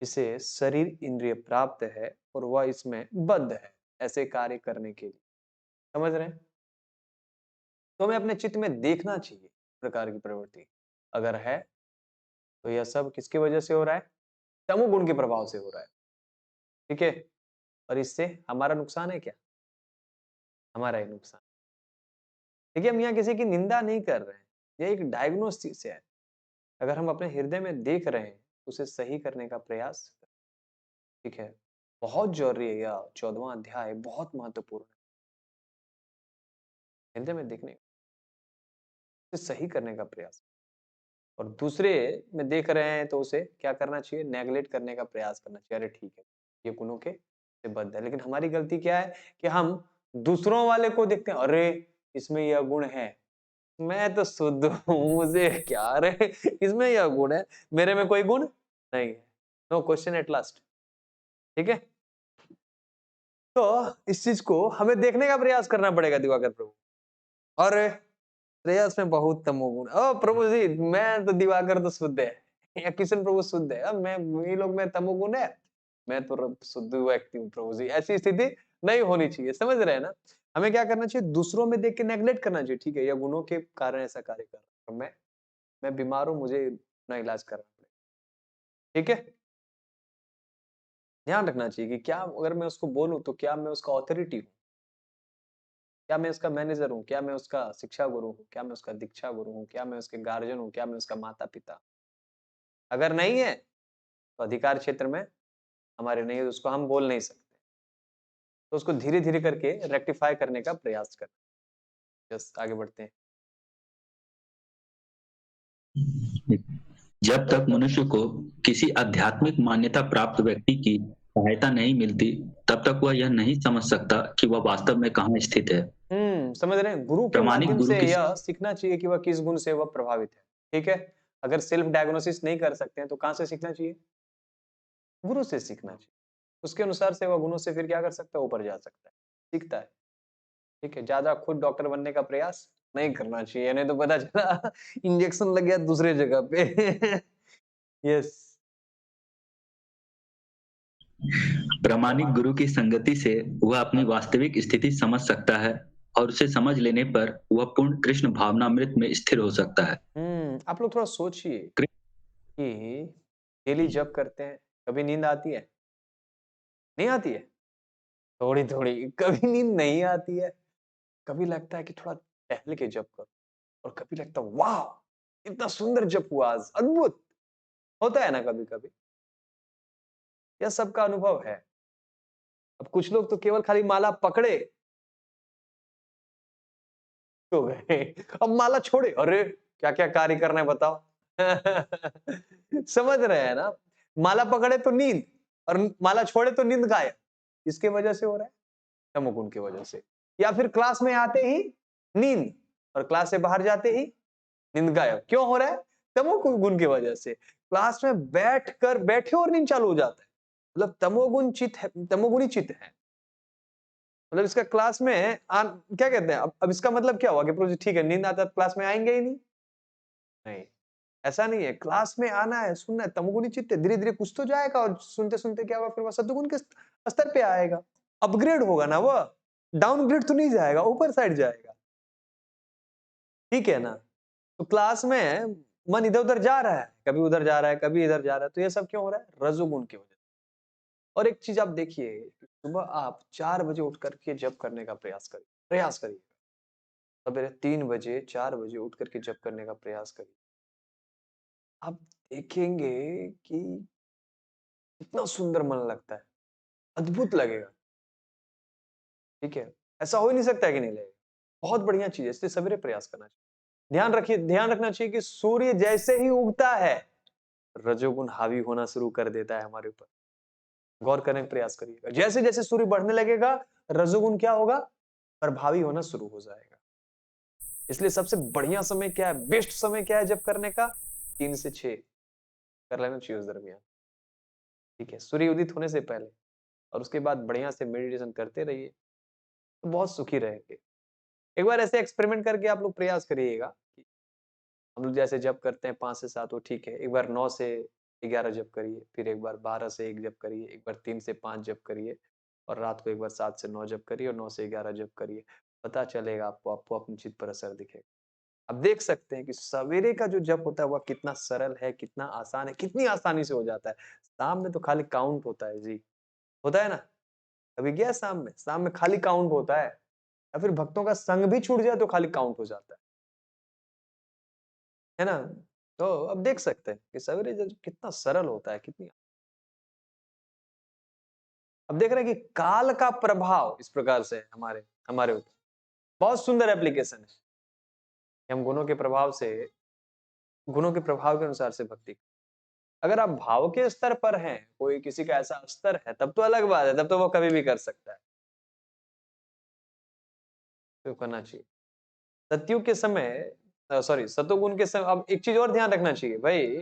इसे शरीर इंद्रिय प्राप्त है और वह इसमें बद्ध है ऐसे कार्य करने के लिए, समझ रहे हैं। तो हमें अपने चित्त में देखना चाहिए प्रकार की प्रवृत्ति अगर है तो यह सब किसकी वजह से हो रहा है, तमोगुण के प्रभाव से हो रहा है। ठीक है, और इससे हमारा नुकसान है क्या, हमारा ही नुकसान। देखिए हम यहाँ किसी की निंदा नहीं कर रहे हैं, ये एक डायग्नोसिस है। अगर हम अपने हृदय में देख रहे हैं तो उसे सही करने का प्रयास, ठीक है, बहुत जरूरी है। यह 14वां अध्याय बहुत महत्वपूर्ण है। हृदय में देखने, उसे सही करने का प्रयास, और दूसरे में देख रहे हैं तो उसे क्या करना चाहिए, नेगलेक्ट करने का प्रयास करना चाहिए। अरे ठीक है, ये गुणों के से बद्ध है। लेकिन हमारी गलती क्या है कि हम दूसरों वाले को देखते हैं, अरे इसमें यह गुण है, मैं तो शुद्ध हूँ, मुझे क्या, अरे इसमें यह गुण है, मेरे में कोई गुण नहीं है। No question at last. ठीक है, तो इस चीज को हमें देखने का प्रयास करना पड़ेगा दिवाकर प्रभु। और श्रेयस में बहुत तमोगुण, ओ प्रभु जी मैं तो दिवाकर तो शुद्ध है, या किशन प्रभु शुद्ध है, अब मैं ये लोग में तमोगुण है, मैं तो शुद्ध व्यक्ति हूँ प्रभु जी। ऐसी स्थिति नहीं होनी चाहिए, समझ रहे हैं ना। हमें क्या करना चाहिए, दूसरों में देख के नेग्लेक्ट करना चाहिए। ठीक है, यह गुणों के कारण ऐसा कार्य कर रहा हूं, मैं बीमार हूं, मुझे अपना इलाज करना पड़ेगा। ठीक है, ध्यान रखना चाहिए कि क्या अगर मैं उसको बोलूं तो क्या मैं उसका ऑथोरिटी हूँ, क्या मैं उसका मैनेजर हूँ, क्या मैं उसका शिक्षा गुरु हूँ, क्या मैं उसका दीक्षा गुरु हूँ, क्या मैं उसके गार्जियन हूँ, क्या मैं उसका माता पिता। अगर नहीं है तो अधिकार क्षेत्र में हमारे नहीं है, तो उसको हम बोल नहीं सकते। तो उसको धीरे धीरे करके रेक्टिफाई करने का प्रयास करना। बस आगे बढ़ते हैं। जब तक मनुष्य को किसी आध्यात्मिक मान्यता प्राप्त व्यक्ति की सहायता नहीं मिलती, तब तक वह यह नहीं समझ सकता कि वह वास्तव में कहाँ स्थित है। समझ रहे हैं, गुरु के प्रामाणिक माध्यम गुरु से की यह सीखना चाहिए कि वह किस गुण से वह प्रभावित है। ठीक है, अगर सेल्फ डायग्नोसिस नहीं कर सकते हैं तो कहां से सीखना चाहिए, गुरु से सीखना चाहिए। उसके अनुसार से वह गुणों से फिर क्या कर सकता है, ऊपर जा सकता है, सीखता है। ठीक है, ज्यादा खुद डॉक्टर बनने का प्रयास नहीं करना चाहिए, नहीं तो पता चला इंजेक्शन लग गया दूसरे जगह पे। यस। प्रामाणिक गुरु की संगति से वह अपनी वास्तविक स्थिति समझ सकता है और उसे समझ लेने पर वह पूर्ण कृष्ण भावनामृत में स्थिर हो सकता है। आप लोग थोड़ा सोचिए कि डेली जप करते हैं, कभी नींद आती है, नहीं आती है, थोड़ी थोड़ी कभी नींद नहीं आती है, कभी लगता है कि थोड़ा टहल के जप करो, और कभी लगता है वाह इतना सुंदर जप हुआ आज, अद्भुत। होता है ना कभी कभी, यह सबका अनुभव है। अब कुछ लोग तो केवल खाली माला पकड़े तो गए, अब माला छोड़े, अरे क्या क्या कार्य करना है बताओ। समझ रहे हैं ना, माला पकड़े तो नींद, और माला छोड़े तो नींद गायब। इसके वजह से हो रहा है, तमोगुण की वजह से। या फिर क्लास में आते ही नींद, और क्लास से बाहर जाते ही नींद गायब। क्यों हो रहा है, तमोगुण की वजह से। क्लास में बैठे और नींद चालू हो जाता है, मतलब तमोगुण चित्त है, तमोगुणी चित्त है। मतलब इसका क्लास में क्या कहते हैं, अब इसका मतलब क्या हुआ कि प्रभु जी ठीक है नींद आता है क्लास में आएंगे ही नहीं। नहीं, ऐसा नहीं है, क्लास में आना है, सुनना है, तमोगुणी चित्त है, धीरे धीरे कुछ तो जाएगा, और सुनते सुनते क्या होगा, फिर वह सत्वगुण के स्तर पे आएगा, अपग्रेड होगा ना, वह डाउनग्रेड तो नहीं जाएगा, ऊपर साइड जाएगा। ठीक है ना, तो क्लास में मन इधर उधर जा रहा है, कभी उधर जा रहा है, कभी इधर जा रहा है, तो ये सब क्यों हो रहा है, रजोगुण की वजह से। और एक चीज आप देखिए, सुबह आप 4 बजे उठ करके जप करने का प्रयास करिए। सवेरे 3 बजे 4 बजे उठ करके जप करने का प्रयास करिए। आप देखेंगे कि इतना सुंदर मन लगता है, अद्भुत लगेगा। ठीक है, ऐसा हो ही नहीं सकता है कि नहीं लगेगा, बहुत बढ़िया चीज है, इसलिए सवेरे प्रयास करना चाहिए। ध्यान रखना चाहिए कि सूर्य जैसे ही उगता है रजोगुण हावी होना शुरू कर देता है हमारे ऊपर। गौर करने का प्रयास करिएगा, जैसे जैसे सूर्य बढ़ने लगेगा रजोगुण क्या होगा, प्रभावी होना शुरू हो जाएगा। इसलिए सबसे बढ़िया समय क्या है, बेस्ट समय क्या है जब करने का, 3 से 6 कर लेना चाहिए उस दरमियान। ठीक है, सूर्य उदित होने से पहले, और उसके बाद बढ़िया से मेडिटेशन करते रहिए, तो बहुत सुखी रहेंगे। एक बार ऐसे एक्सपेरिमेंट करके आप लोग प्रयास करिएगा। हम लोग जैसे जप करते हैं 5 से 7, वो ठीक है, एक बार 9 से 11 जप करिए, फिर एक बार 12 से 1 जप करिए, एक बार 3 से 5 जप करिए, और रात को एक बार 7 से 9 जप करिए, और 9 से 11 जप करिए। पता चलेगा आपको अपनी चित्त पर असर दिखेगा। अब देख सकते हैं कि सवेरे का जो जप होता है वह कितना सरल है, कितना आसान है, कितनी आसानी से हो जाता है। शाम में तो खाली काउंट होता है जी, होता है ना, कभी गया शाम में खाली काउंट होता है, या फिर भक्तों का संग भी छूट जाए तो खाली काउंट हो जाता है। है ना? तो अब देख सकते हैं कि सवेरे कितना सरल होता है, कितनी अब देख रहे हैं कि काल का प्रभाव इस प्रकार से है हमारे हमारे ऊपर। बहुत सुंदर एप्लीकेशन है कि हम गुणों के प्रभाव के अनुसार से भक्ति। अगर आप भाव के स्तर पर हैं, कोई किसी का ऐसा स्तर है, तब तो अलग बात है, तब तो वो कभी भी कर सकता है। तो करना चाहिए। सतयुग के समय सॉरी सतोगुण के समय अब एक चीज और ध्यान रखना चाहिए भाई,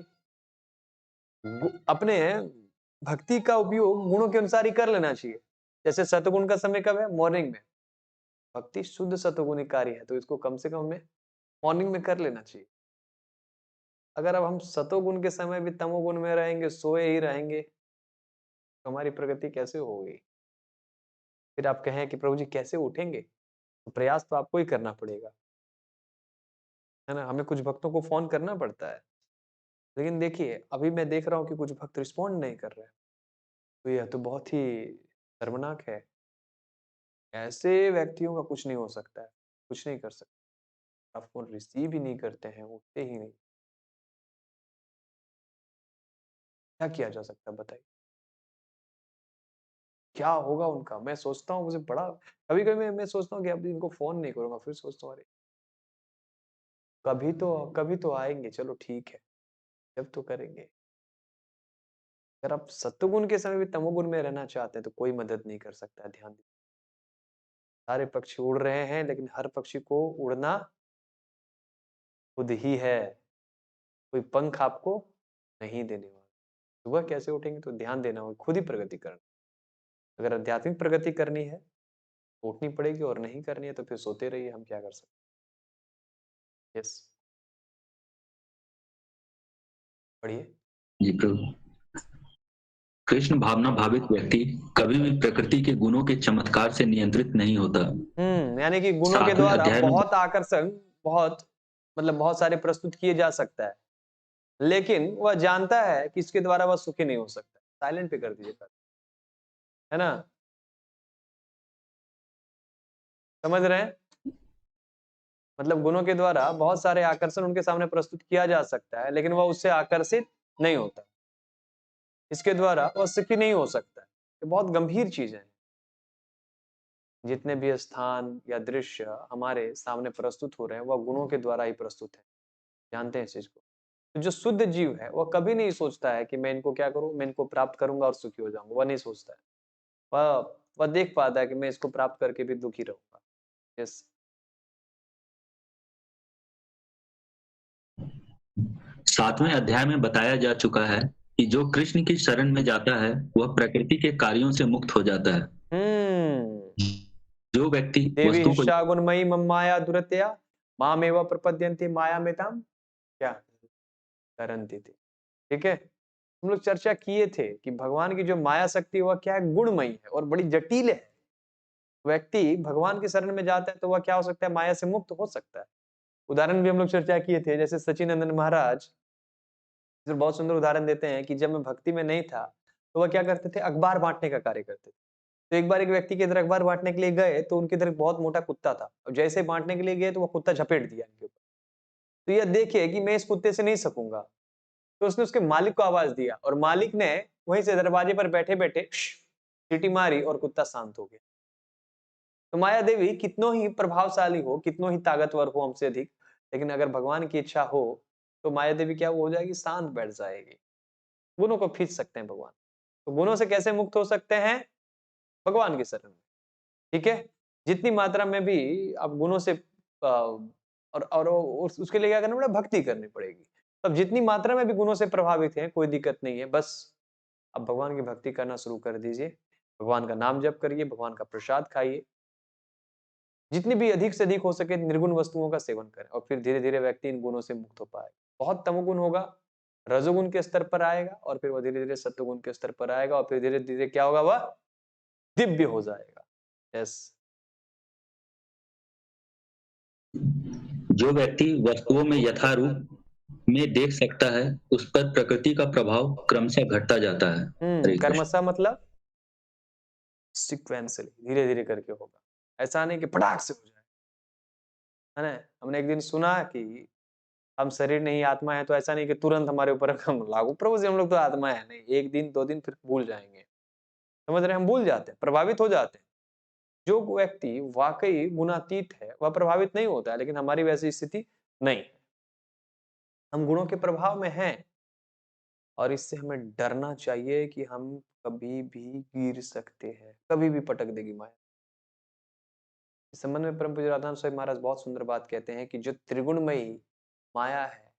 अपने भक्ति का उपयोग गुणों के अनुसार ही कर लेना चाहिए। जैसे सतगुण का समय कब है? मॉर्निंग में। भक्ति शुद्ध सतोगुणी कार्य है, तो इसको कम से कम हमें मॉर्निंग में कर लेना चाहिए। अगर अब हम सतोगुण के समय भी तमोगुण में रहेंगे, सोए ही रहेंगे, तो हमारी प्रगति कैसे होगी? फिर आप कहें कि प्रभु जी कैसे उठेंगे? तो प्रयास तो आपको ही करना पड़ेगा, है ना? हमें कुछ भक्तों को फोन करना पड़ता है, लेकिन देखिए अभी मैं देख रहा हूँ कि कुछ भक्त रिस्पॉन्ड नहीं कर रहे हैं, तो यह तो बहुत ही शर्मनाक है। ऐसे व्यक्तियों का कुछ नहीं हो सकता है, कुछ नहीं कर सकते। आप फोन रिसीव ही नहीं करते हैं, उठते ही नहीं, क्या किया जा सकता है बताइए? क्या होगा उनका? मैं सोचता हूँ मुझे बड़ा कभी-कभी मैं सोचता हूँ कि अब इनको फ़ोन नहीं करूँगा, फिर सोचता हूँ अरे! कभी तो आएँगे, चलो ठीक है, जब तो करेंगे। अगर आप सत्वगुण के समय भी तमोगुण में रहना चाहते हैं, तो कोई मदद नहीं कर सकता है, ध्यान दीजिए। सारे पक्षी उड़ रहे हैं, लेकिन हर पक्षी को उड़ना खुद ही है, कोई पंख आपको नहीं देने वाला। सुबह कैसे उठेंगे तो ध्यान देना होगा, खुद ही प्रगति करना। अगर आध्यात्मिक प्रगति करनी है, तो उठनी पड़ेगी और नहीं करनी है तो फिर सोते रहिए, हम क्या कर सकते हैं? यस, पढ़िए। जी प्रभु। कृष्ण भावना भावित व्यक्ति कभी भी प्रकृति के गुणों के चमत्कार से नियंत्रित नहीं होता। यानी कि गुणों के 7वें द्वारा अध्याय में बहुत आकर्षण, बहुत मतलब बहुत सारे प्रस्तुत किए जा सकता है, लेकिन वह जानता है कि इसके द्वारा वह सुखी नहीं हो सकता। साइलेंट पे कर दीजिए, है ना? समझ रहे हैं? मतलब गुणों के द्वारा बहुत सारे आकर्षण उनके सामने प्रस्तुत किया जा सकता है, लेकिन वह उससे आकर्षित नहीं होता। इसके द्वारा वह सुखी नहीं हो सकता। ये बहुत गंभीर चीज है। जितने भी स्थान या दृश्य हमारे सामने प्रस्तुत हो रहे हैं, वह गुणों के द्वारा ही प्रस्तुत है। जानते हैं इस चीज को? तो जो शुद्ध जीव है, वह कभी नहीं सोचता है कि मैं इनको क्या करूं, मैं इनको प्राप्त करूंगा और सुखी हो जाऊंगा। वह नहीं सोचता है। वह देख पाता है कि मैं इसको प्राप्त करके भी दुखी रहूंगा। यस। 7वें अध्याय में बताया जा चुका है कि जो कृष्ण की शरण में जाता है वह प्रकृति के कार्यों से मुक्त हो जाता है। जो व्यक्ति देवी वस्तुओं को हिस्सा गुणमयी मम माया दुरत्या मामेव प्रपद्यन्ति माया में ताम क्या करंती थी। ठीक है, हम लोग चर्चा किए थे कि भगवान की जो माया शक्ति वह क्या है, गुणमयी है और बड़ी जटिल है। व्यक्ति भगवान की शरण में जाता है तो वह क्या हो सकता है, माया से मुक्त हो सकता है। उदाहरण भी हम लोग चर्चा किए थे, जैसे सचिनंदन महाराज बहुत सुंदर उदाहरण देते हैं कि जब मैं भक्ति में नहीं था तो वह क्या करते थे, अखबार बांटने का कार्य करते थे। तो एक बार एक व्यक्ति के इधर अखबार बांटने के लिए गए तो उनके इधर बहुत मोटा कुत्ता था, और जैसे बांटने के लिए गए तो वो कुत्ता झपेट दिया इनके ऊपर। तो यह देखे कि मैं इस कुत्ते से नहीं सकूंगा, तो उसने उसके मालिक को आवाज दिया और मालिक ने वहीं से दरवाजे पर बैठे बैठे सीटी मारी और कुत्ता शांत हो गया। तो माया देवी कितनों ही प्रभावशाली हो, कितनों ही ताकतवर हो हमसे अधिक, लेकिन अगर भगवान की इच्छा हो तो माया देवी क्या हो जाएगी, शांत बैठ जाएगी। गुणों को खींच सकते हैं भगवान। तो गुणों से कैसे मुक्त हो सकते हैं, भगवान की शरण में। ठीक है, जितनी मात्रा में भी आप गुणों से और उसके लिए क्या करना पड़ेगा, भक्ति करनी पड़ेगी। तब जितनी मात्रा में भी गुणों से प्रभावित है कोई दिक्कत नहीं है, बस आप भगवान की भक्ति करना शुरू कर दीजिए। भगवान का नाम जप करिए, भगवान का प्रसाद खाइए, जितनी भी अधिक से अधिक हो सके निर्गुण वस्तुओं का सेवन करें, और फिर धीरे धीरे व्यक्ति इन गुणों से मुक्त हो पाए। बहुत तमोगुण होगा, रजोगुण के स्तर पर आएगा, और फिर वह धीरे धीरे सत्वगुण के स्तर पर आएगा, और फिर धीरे धीरे क्या होगा, वह दिव्य हो जाएगा। यस। जो व्यक्ति वस्तुओं में यथारूप में देख सकता है उस पर प्रकृति का प्रभाव क्रमशः घटता जाता है। हरे कृष्ण। कर्मशः मतलब सीक्वेंसली, धीरे धीरे करके होगा, ऐसा नहीं कि पटाख से हो जाए, है ना? हमने एक दिन सुना कि हम शरीर नहीं आत्मा है, तो ऐसा नहीं कि तुरंत हमारे ऊपर हम लागू, प्रभु जी हम लोग तो आत्मा है नहीं, 1 दिन 2 दिन फिर भूल जाएंगे। समझ रहे हैं, हम भूल जाते हैं, प्रभावित हो जाते हैं। जो व्यक्ति वाकई गुणातीत है वह प्रभावित नहीं होता है, लेकिन हमारी वैसी स्थिति नहीं है। हम गुणों के प्रभाव में हैं और इससे हमें डरना चाहिए कि हम कभी भी गिर सकते हैं, कभी भी पटक देगी माया। इस संबंध में परम पूज्य राधानाथ स्वामी महाराज बहुत सुंदर बात कहते हैं कि जो त्रिगुणमयी माया है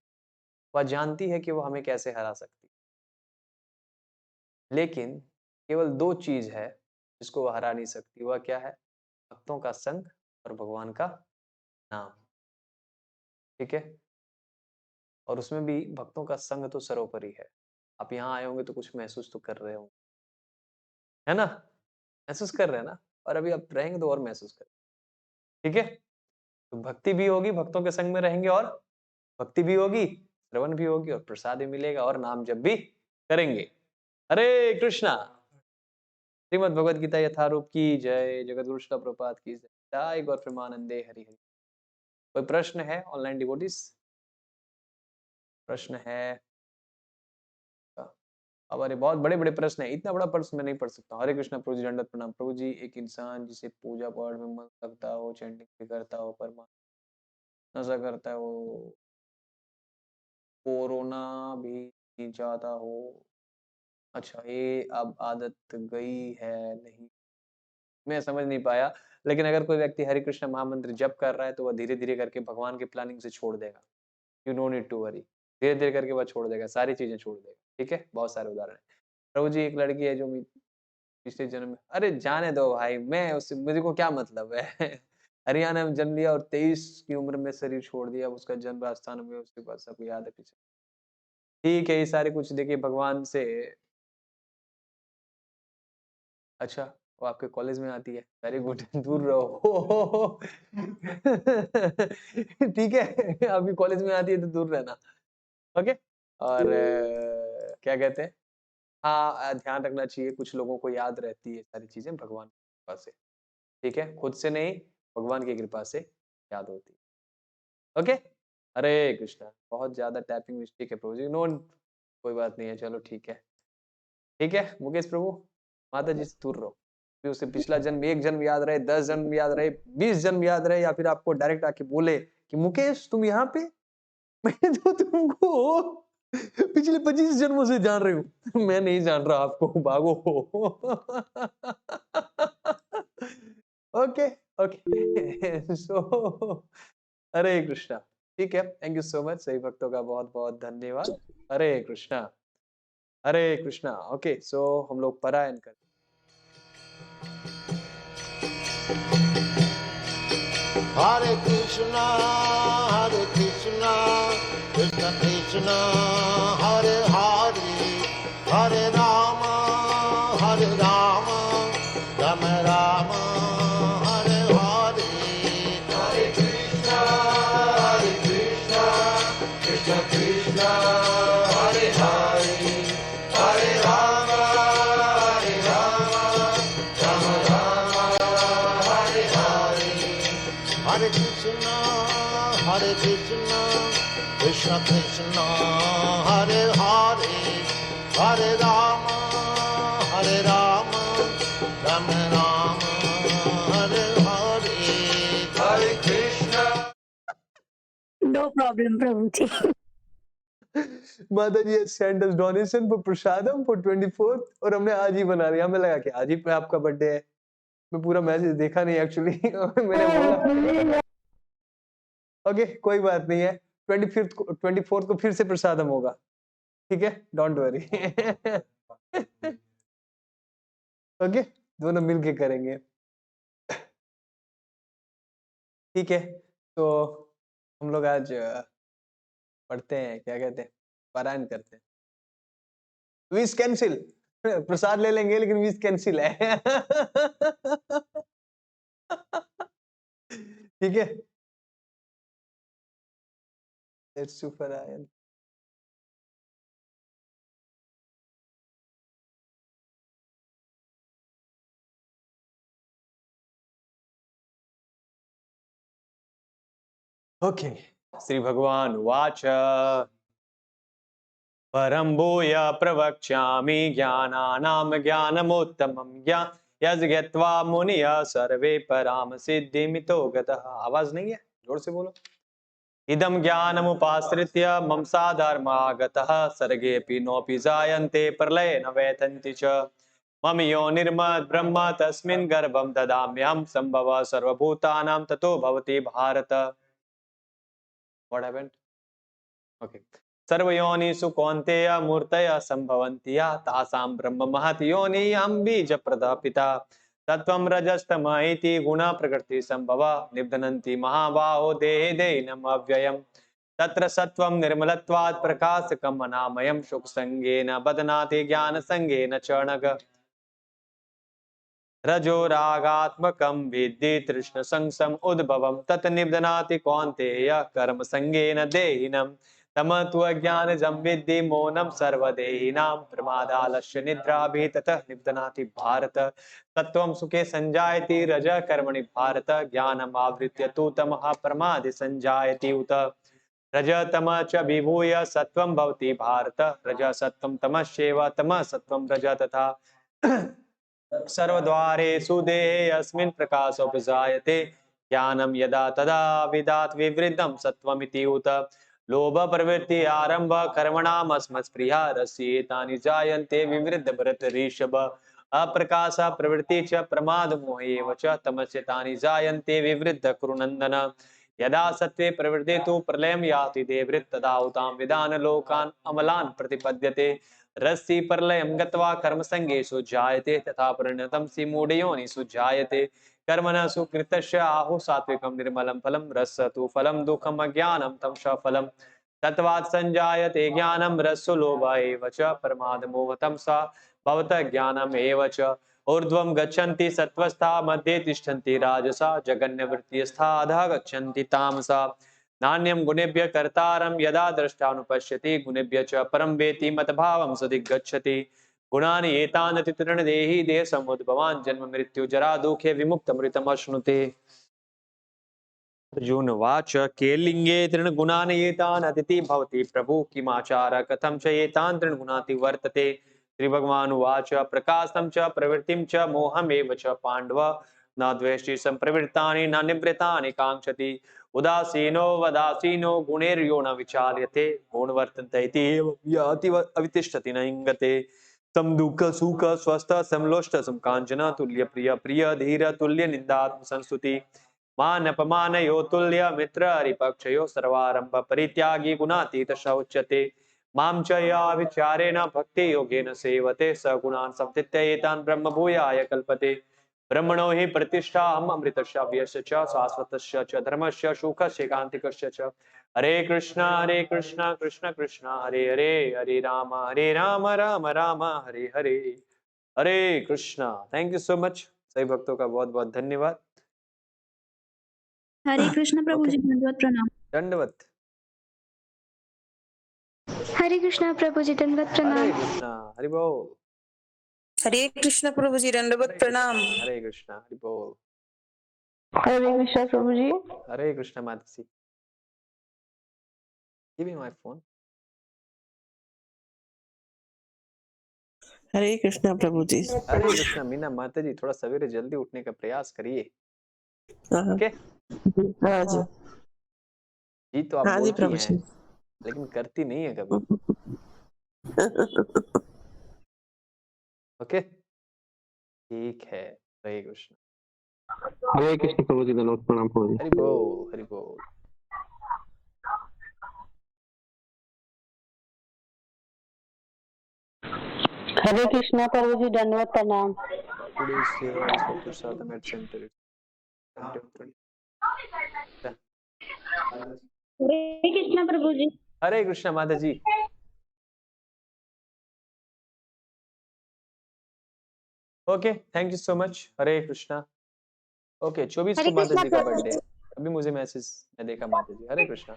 वह जानती है कि वह हमें कैसे हरा सकती है, लेकिन केवल 2 चीज है जिसको वह हरा नहीं सकती। वह क्या है? भक्तों का संग और भगवान का नाम। ठीक है, और उसमें भी भक्तों का संग तो सर्वोपरि है। आप यहाँ आए होंगे तो कुछ महसूस तो कर रहे होंगे, है ना? महसूस कर रहे हैं ना? और अभी आप रहेंगे तो और महसूस करें। ठीक है, तो भक्ति भी होगी, भक्तों के संग में रहेंगे और भक्ति भी होगी, श्रवण भी होगी और प्रसाद भी मिलेगा और नाम जप भी करेंगे। हरे कृष्णा। श्रीमद् भगवद गीता यथारूप की जय, जगतगुरु श्रील प्रभुपाद की जय, जय गौर प्रेमानंदे हरि हरि। कोई प्रश्न है ऑनलाइन डिवोटीज? प्रश्न है? अब अरे बहुत बड़े बड़े प्रश्न है, इतना बड़ा प्रश्न मैं नहीं पढ़ सकता। हरे कृष्णा प्रभु जी, दंडवत प्रणाम। प्रभु जी, एक इंसान जिसे पूजा पाठ में मन लगता हो, चैंटिंग भी करता हो, पर नशा करता है, वो कोरोना भी जाता हो, अच्छा ये अब आदत गई है नहीं, मैं समझ नहीं पाया। लेकिन अगर कोई व्यक्ति हरे कृष्ण महामंत्र जप कर रहा है तो वह धीरे धीरे करके भगवान की प्लानिंग से छोड़ देगा। You no need to worry, धीरे धीरे करके वह छोड़ देगा, सारी चीजें छोड़ देगा। ठीक है, बहुत सारे उदाहरण है। प्रभु जी, एक लड़की है जो पिछले जन्म में, अरे जाने दो भाई, मैं उससे मुझे को क्या मतलब है। हरियाणा में जन्म लिया और 23 की उम्र में शरीर छोड़ दिया, उसका जन्म राजस्थान में, उसके बाद सबको याद है पीछे। ठीक है, ये सारे कुछ देखिए भगवान से। अच्छा, वो आपके कॉलेज में आती है, वेरी गुड। दूर रहो। ठीक है, अभी कॉलेज में आती है तो दूर रहना। ओके, और क्या कहते हैं, हाँ ध्यान रखना चाहिए, कुछ लोगों को याद रहती है सारी चीजें भगवान की कृपा से। ठीक है, खुद से नहीं, भगवान की कृपा से याद होती है। ओके, हरे कृष्णा। बहुत ज्यादा टैपिंग मिस्टेक है प्रभु जी। नो, कोई बात नहीं है, चलो ठीक है। ठीक है मुकेश प्रभु, माता जी से दूर रहो। फिर उसे पिछला जन्म, 1 जन्म याद रहे, 10 जन्म याद रहे, 20 जन्म याद रहे, या फिर आपको डायरेक्ट आके बोले कि मुकेश तुम यहाँ पे, मैं तो तुमको पिछले 25 जन्मों से जान रही हूँ। मैं नहीं जान रहा आपको, भागो। Okay okay. So Hare Krishna. ठीक है, थैंक यू सो मच, सही भक्तों का बहुत बहुत धन्यवाद। हरे कृष्णा, हरे कृष्णा। ओके, सो हम लोग पारायण करते। Hare Krishna, Krishna Krishna, Hare Hare, Hare Rama, Rama Rama, Hare Hare. Hare Krishna, Krishna Krishna, Hare Hare, Hare Rama, Rama Rama, Hare Hare. Hare Krishna, Krishna Krishna, Hare Hare, Hare Rama, Rama Rama, Hare Hare. Hare Krishna. No problem प्रभु जी। माता जी send us donation for prasadam for 24th, और हमने आज ही बना लिया। हमें लगा कि आज ही पे आपका बर्थडे है। मैं पूरा मैसेज देखा नहीं एक्चुअली। मैंने बोला ओके कोई बात नहीं है, 24th को फिर से प्रसादम होगा। ठीक है, डोंट वरी। ओके, दोनों मिलके करेंगे। ठीक है, तो हम लोग आज पढ़ते हैं, क्या कहते हैं, पारायण करते हैं। विश कैंसिल, प्रसाद ले लेंगे लेकिन विश कैंसिल है। ठीक है, लेट्स डू पारायण। ओके, श्री भगवान उवाच परं भूय प्रवक्ष्यामि ज्ञानानां ज्ञानमुत्तमं यज्ञत्वा मुनियः सर्वे पराम सिद्धिमितो गतः। आवाज नहीं है, जोर से बोलो। इदं ज्ञानमुपाश्रित्य मम साधर्मागतः सर्गेऽपि नोऽपि जायन्ते प्रलये न व्यथन्ति च मम योनिर्मद् ब्रह्म तस्मिन् गर्भं ददाम्यहं सम्भवः सर्वभूतानां ततो भवति भारत। What happened? Okay. सर्वयोनिषु कौन्तेय मूर्तयः सम्भवन्ति या तासां ब्रह्म महत् योनियं बीजप्रदः पिता तत्त्वं रजस्तम इति गुणः प्रकृति संभवा निबध्नन्ति महाबाहो देहे देहिनम् अव्ययम् तत्र सत्त्वं निर्मलत्वात् प्रकाशकम् अनामयम् सुखसंगेन बध्नाति ज्ञानसंगेन च नघ रजो रागात्मकं विद्धि तृष्ण संसम् उद्भवम् तत् निबध्नाति कौन्तेय कर्म संगेन देहिनम् तमत्व ज्ञानजं विद्धि मौनं सर्वदेहिनां प्रमादालस्य निद्राभिः ततः निबध्नाति भारत तत्त्वं सुखे संजायति रजः कर्मणि भारत ज्ञानम् आवृत्य तु तमः प्रमादे संजायति उत रजः तमः च विभूय सत्त्वं भवति भारत रजः सत्त्वं तमश्चैव तमः सत्त्वं रजः तथा सर्वद्वारेषु देहे अस्मिन् प्रकाशोपजायते ज्ञानं यदा तदा विदात् विवृद्धं सत्त्वमिति उत लोभ प्रवृत्ति आरंभ कर्मणाम अस्मत्स्पृहा रस्येतानि जायन्ते विवृद्ध भरत ऋषभ अप्रकाश प्रवृत्ति च प्रमाद मोहेव च तमस्यतानि जायन्ते विवृद्ध कुरुनन्दन यदा सत्त्वे प्रवृत्ते तु प्रलयं याति देवृत् तदा उतां विदान लोकान् अमलान् प्रतिपद्यते रस्सि प्रलयं गत्वा कर्मसंगेषु जायते तथा परिणतं सि मूढयोनिषु जायते कर्मणः सुकृतस्य आहु सात्विकं निर्मलं फलं रसः तु फलं दुःखम् अज्ञानं तमसः फलं तत्त्वात् संजायते ज्ञानं रसो लोभ एव च प्रमादमोह तमसा भवतः ज्ञानम् एव च ऊर्ध्वं गच्छन्ति सत्त्वस्था मध्ये तिष्ठन्ति राजसा जगन्यवृत्तिस्थाः अधः गच्छन्ति तामसा नान्यं गुणेभ्यः कर्तारं यदा द्रष्टानुपश्यति गुणेभ्यः च परं वेति मतभावं सदिग्गच्छति गुणानि एतान् अतितृण देहि देह समुद्भवान् जन्म मृत्यु जरा दुखे विमुक्तमृतम् अश्नुते अर्जुन वाच केलिंगे तृणगुणान् एतान् अतिथि भवति प्रभु किमाचार कथं च एतान् तृणगुणाति वर्तते श्री भगवान् उवाच प्रकाशं च प्रवृत्तिं च मोहमेव च पाण्डव न द्वेष्टि संप्रवृत्तानि न निवृत्तानि काङ्क्षति उदासीनो वदासीनो गुणैर्यो न विचाल्यते गुणवर्तन्ते इति याति अवितिष्ठति न इंगते सम दुःख सुख स्वस्थ समलोष्ट समकांचन तुल्य प्रिय प्रिय धीर तुल्य निंदात्म संस्तुति मान अपमान यो तुल्य मित्र हरिपक्षयो सर्वारंभ परित्यागी गुणातीत उच्यते मां च या विचारेण भक्ति योगेन सेवते स गुणान् संतीत्य एतान् ब्रह्म भूयाय कल्पते ब्रह्मणो हि प्रतिष्ठा हम अमृतस्य व्यस्य च शाश्वतस्य च धर्मस्य सुखस्य कान्तिकस्य च Hare Krishna Krishna Krishna Hare Hare Hare Ram Ram Ram Hare Hare Hare Krishna. Thank you so much सभी भक्तों का बहुत बहुत धन्यवाद। हरे कृष्ण प्रभु जी, दंडवत प्रणाम। दंडवत। हरे कृष्ण प्रभु जी, दंडवत प्रणाम। हरे कृष्णा हरि बोल। हरे कृष्ण प्रभु जी, दंडवत प्रणाम। हरे कृष्णा हरि बोल। हरे कृष्ण प्रभु जी। हरे कृष्णा माता जी। Give me my phone. हरे कृष्णा प्रभु जी। हरे कृष्णा मीना माता जी, थोड़ा सवेरे जल्दी उठने का प्रयास करिए। ओके? हाँ जी। जी तो आप हाँ जी प्रभु बोलती हैं, लेकिन करती नहीं है कभी। ओके? ठीक है। हरे कृष्ण। हरे कृष्ण प्रभु जी, धन्यवाद प्रणाम प्रभु जी। हरि बोल हरि बोल। हरे कृष्णा प्रभु जी, दंडवत प्रणाम। Today's is for Prasadam at Center. हरे कृष्ण प्रभु जी। हरे कृष्णा माता जी। Okay, thank you so much. Hare Krishna. Okay, 24 को माता जी का बर्थडे है। अभी मुझे मैसेज मैं देखा माता जी। हरे कृष्णा।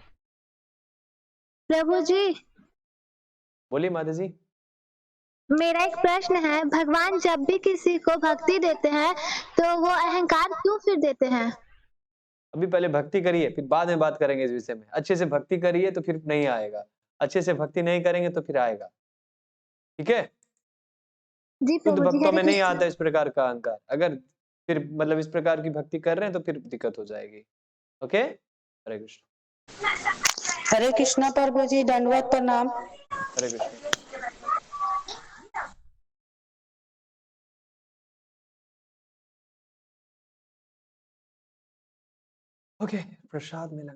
प्रभु जी, बोलिए माता जी। मेरा एक प्रश्न है, भगवान जब भी किसी को भक्ति देते हैं तो वो अहंकार क्यों फिर देते हैं? अभी पहले भक्ति करिए, फिर बाद में बात करेंगे इस विषय में। अच्छे से भक्ति करिए तो फिर नहीं आएगा, अच्छे से भक्ति नहीं करेंगे तो फिर आएगा। ठीक है? जी शुद्ध प्रभु जी, भक्तों हरे में नहीं कृष्ण। आता इस प्रकार का अहंकार। अगर फिर मतलब इस प्रकार की भक्ति कर रहे हैं तो फिर दिक्कत हो जाएगी। ओके, हरे कृष्ण। हरे कृष्णा प्रभु जी, दंडवत प्रणाम। हरे कृष्ण। ओके, प्रसाद मिला।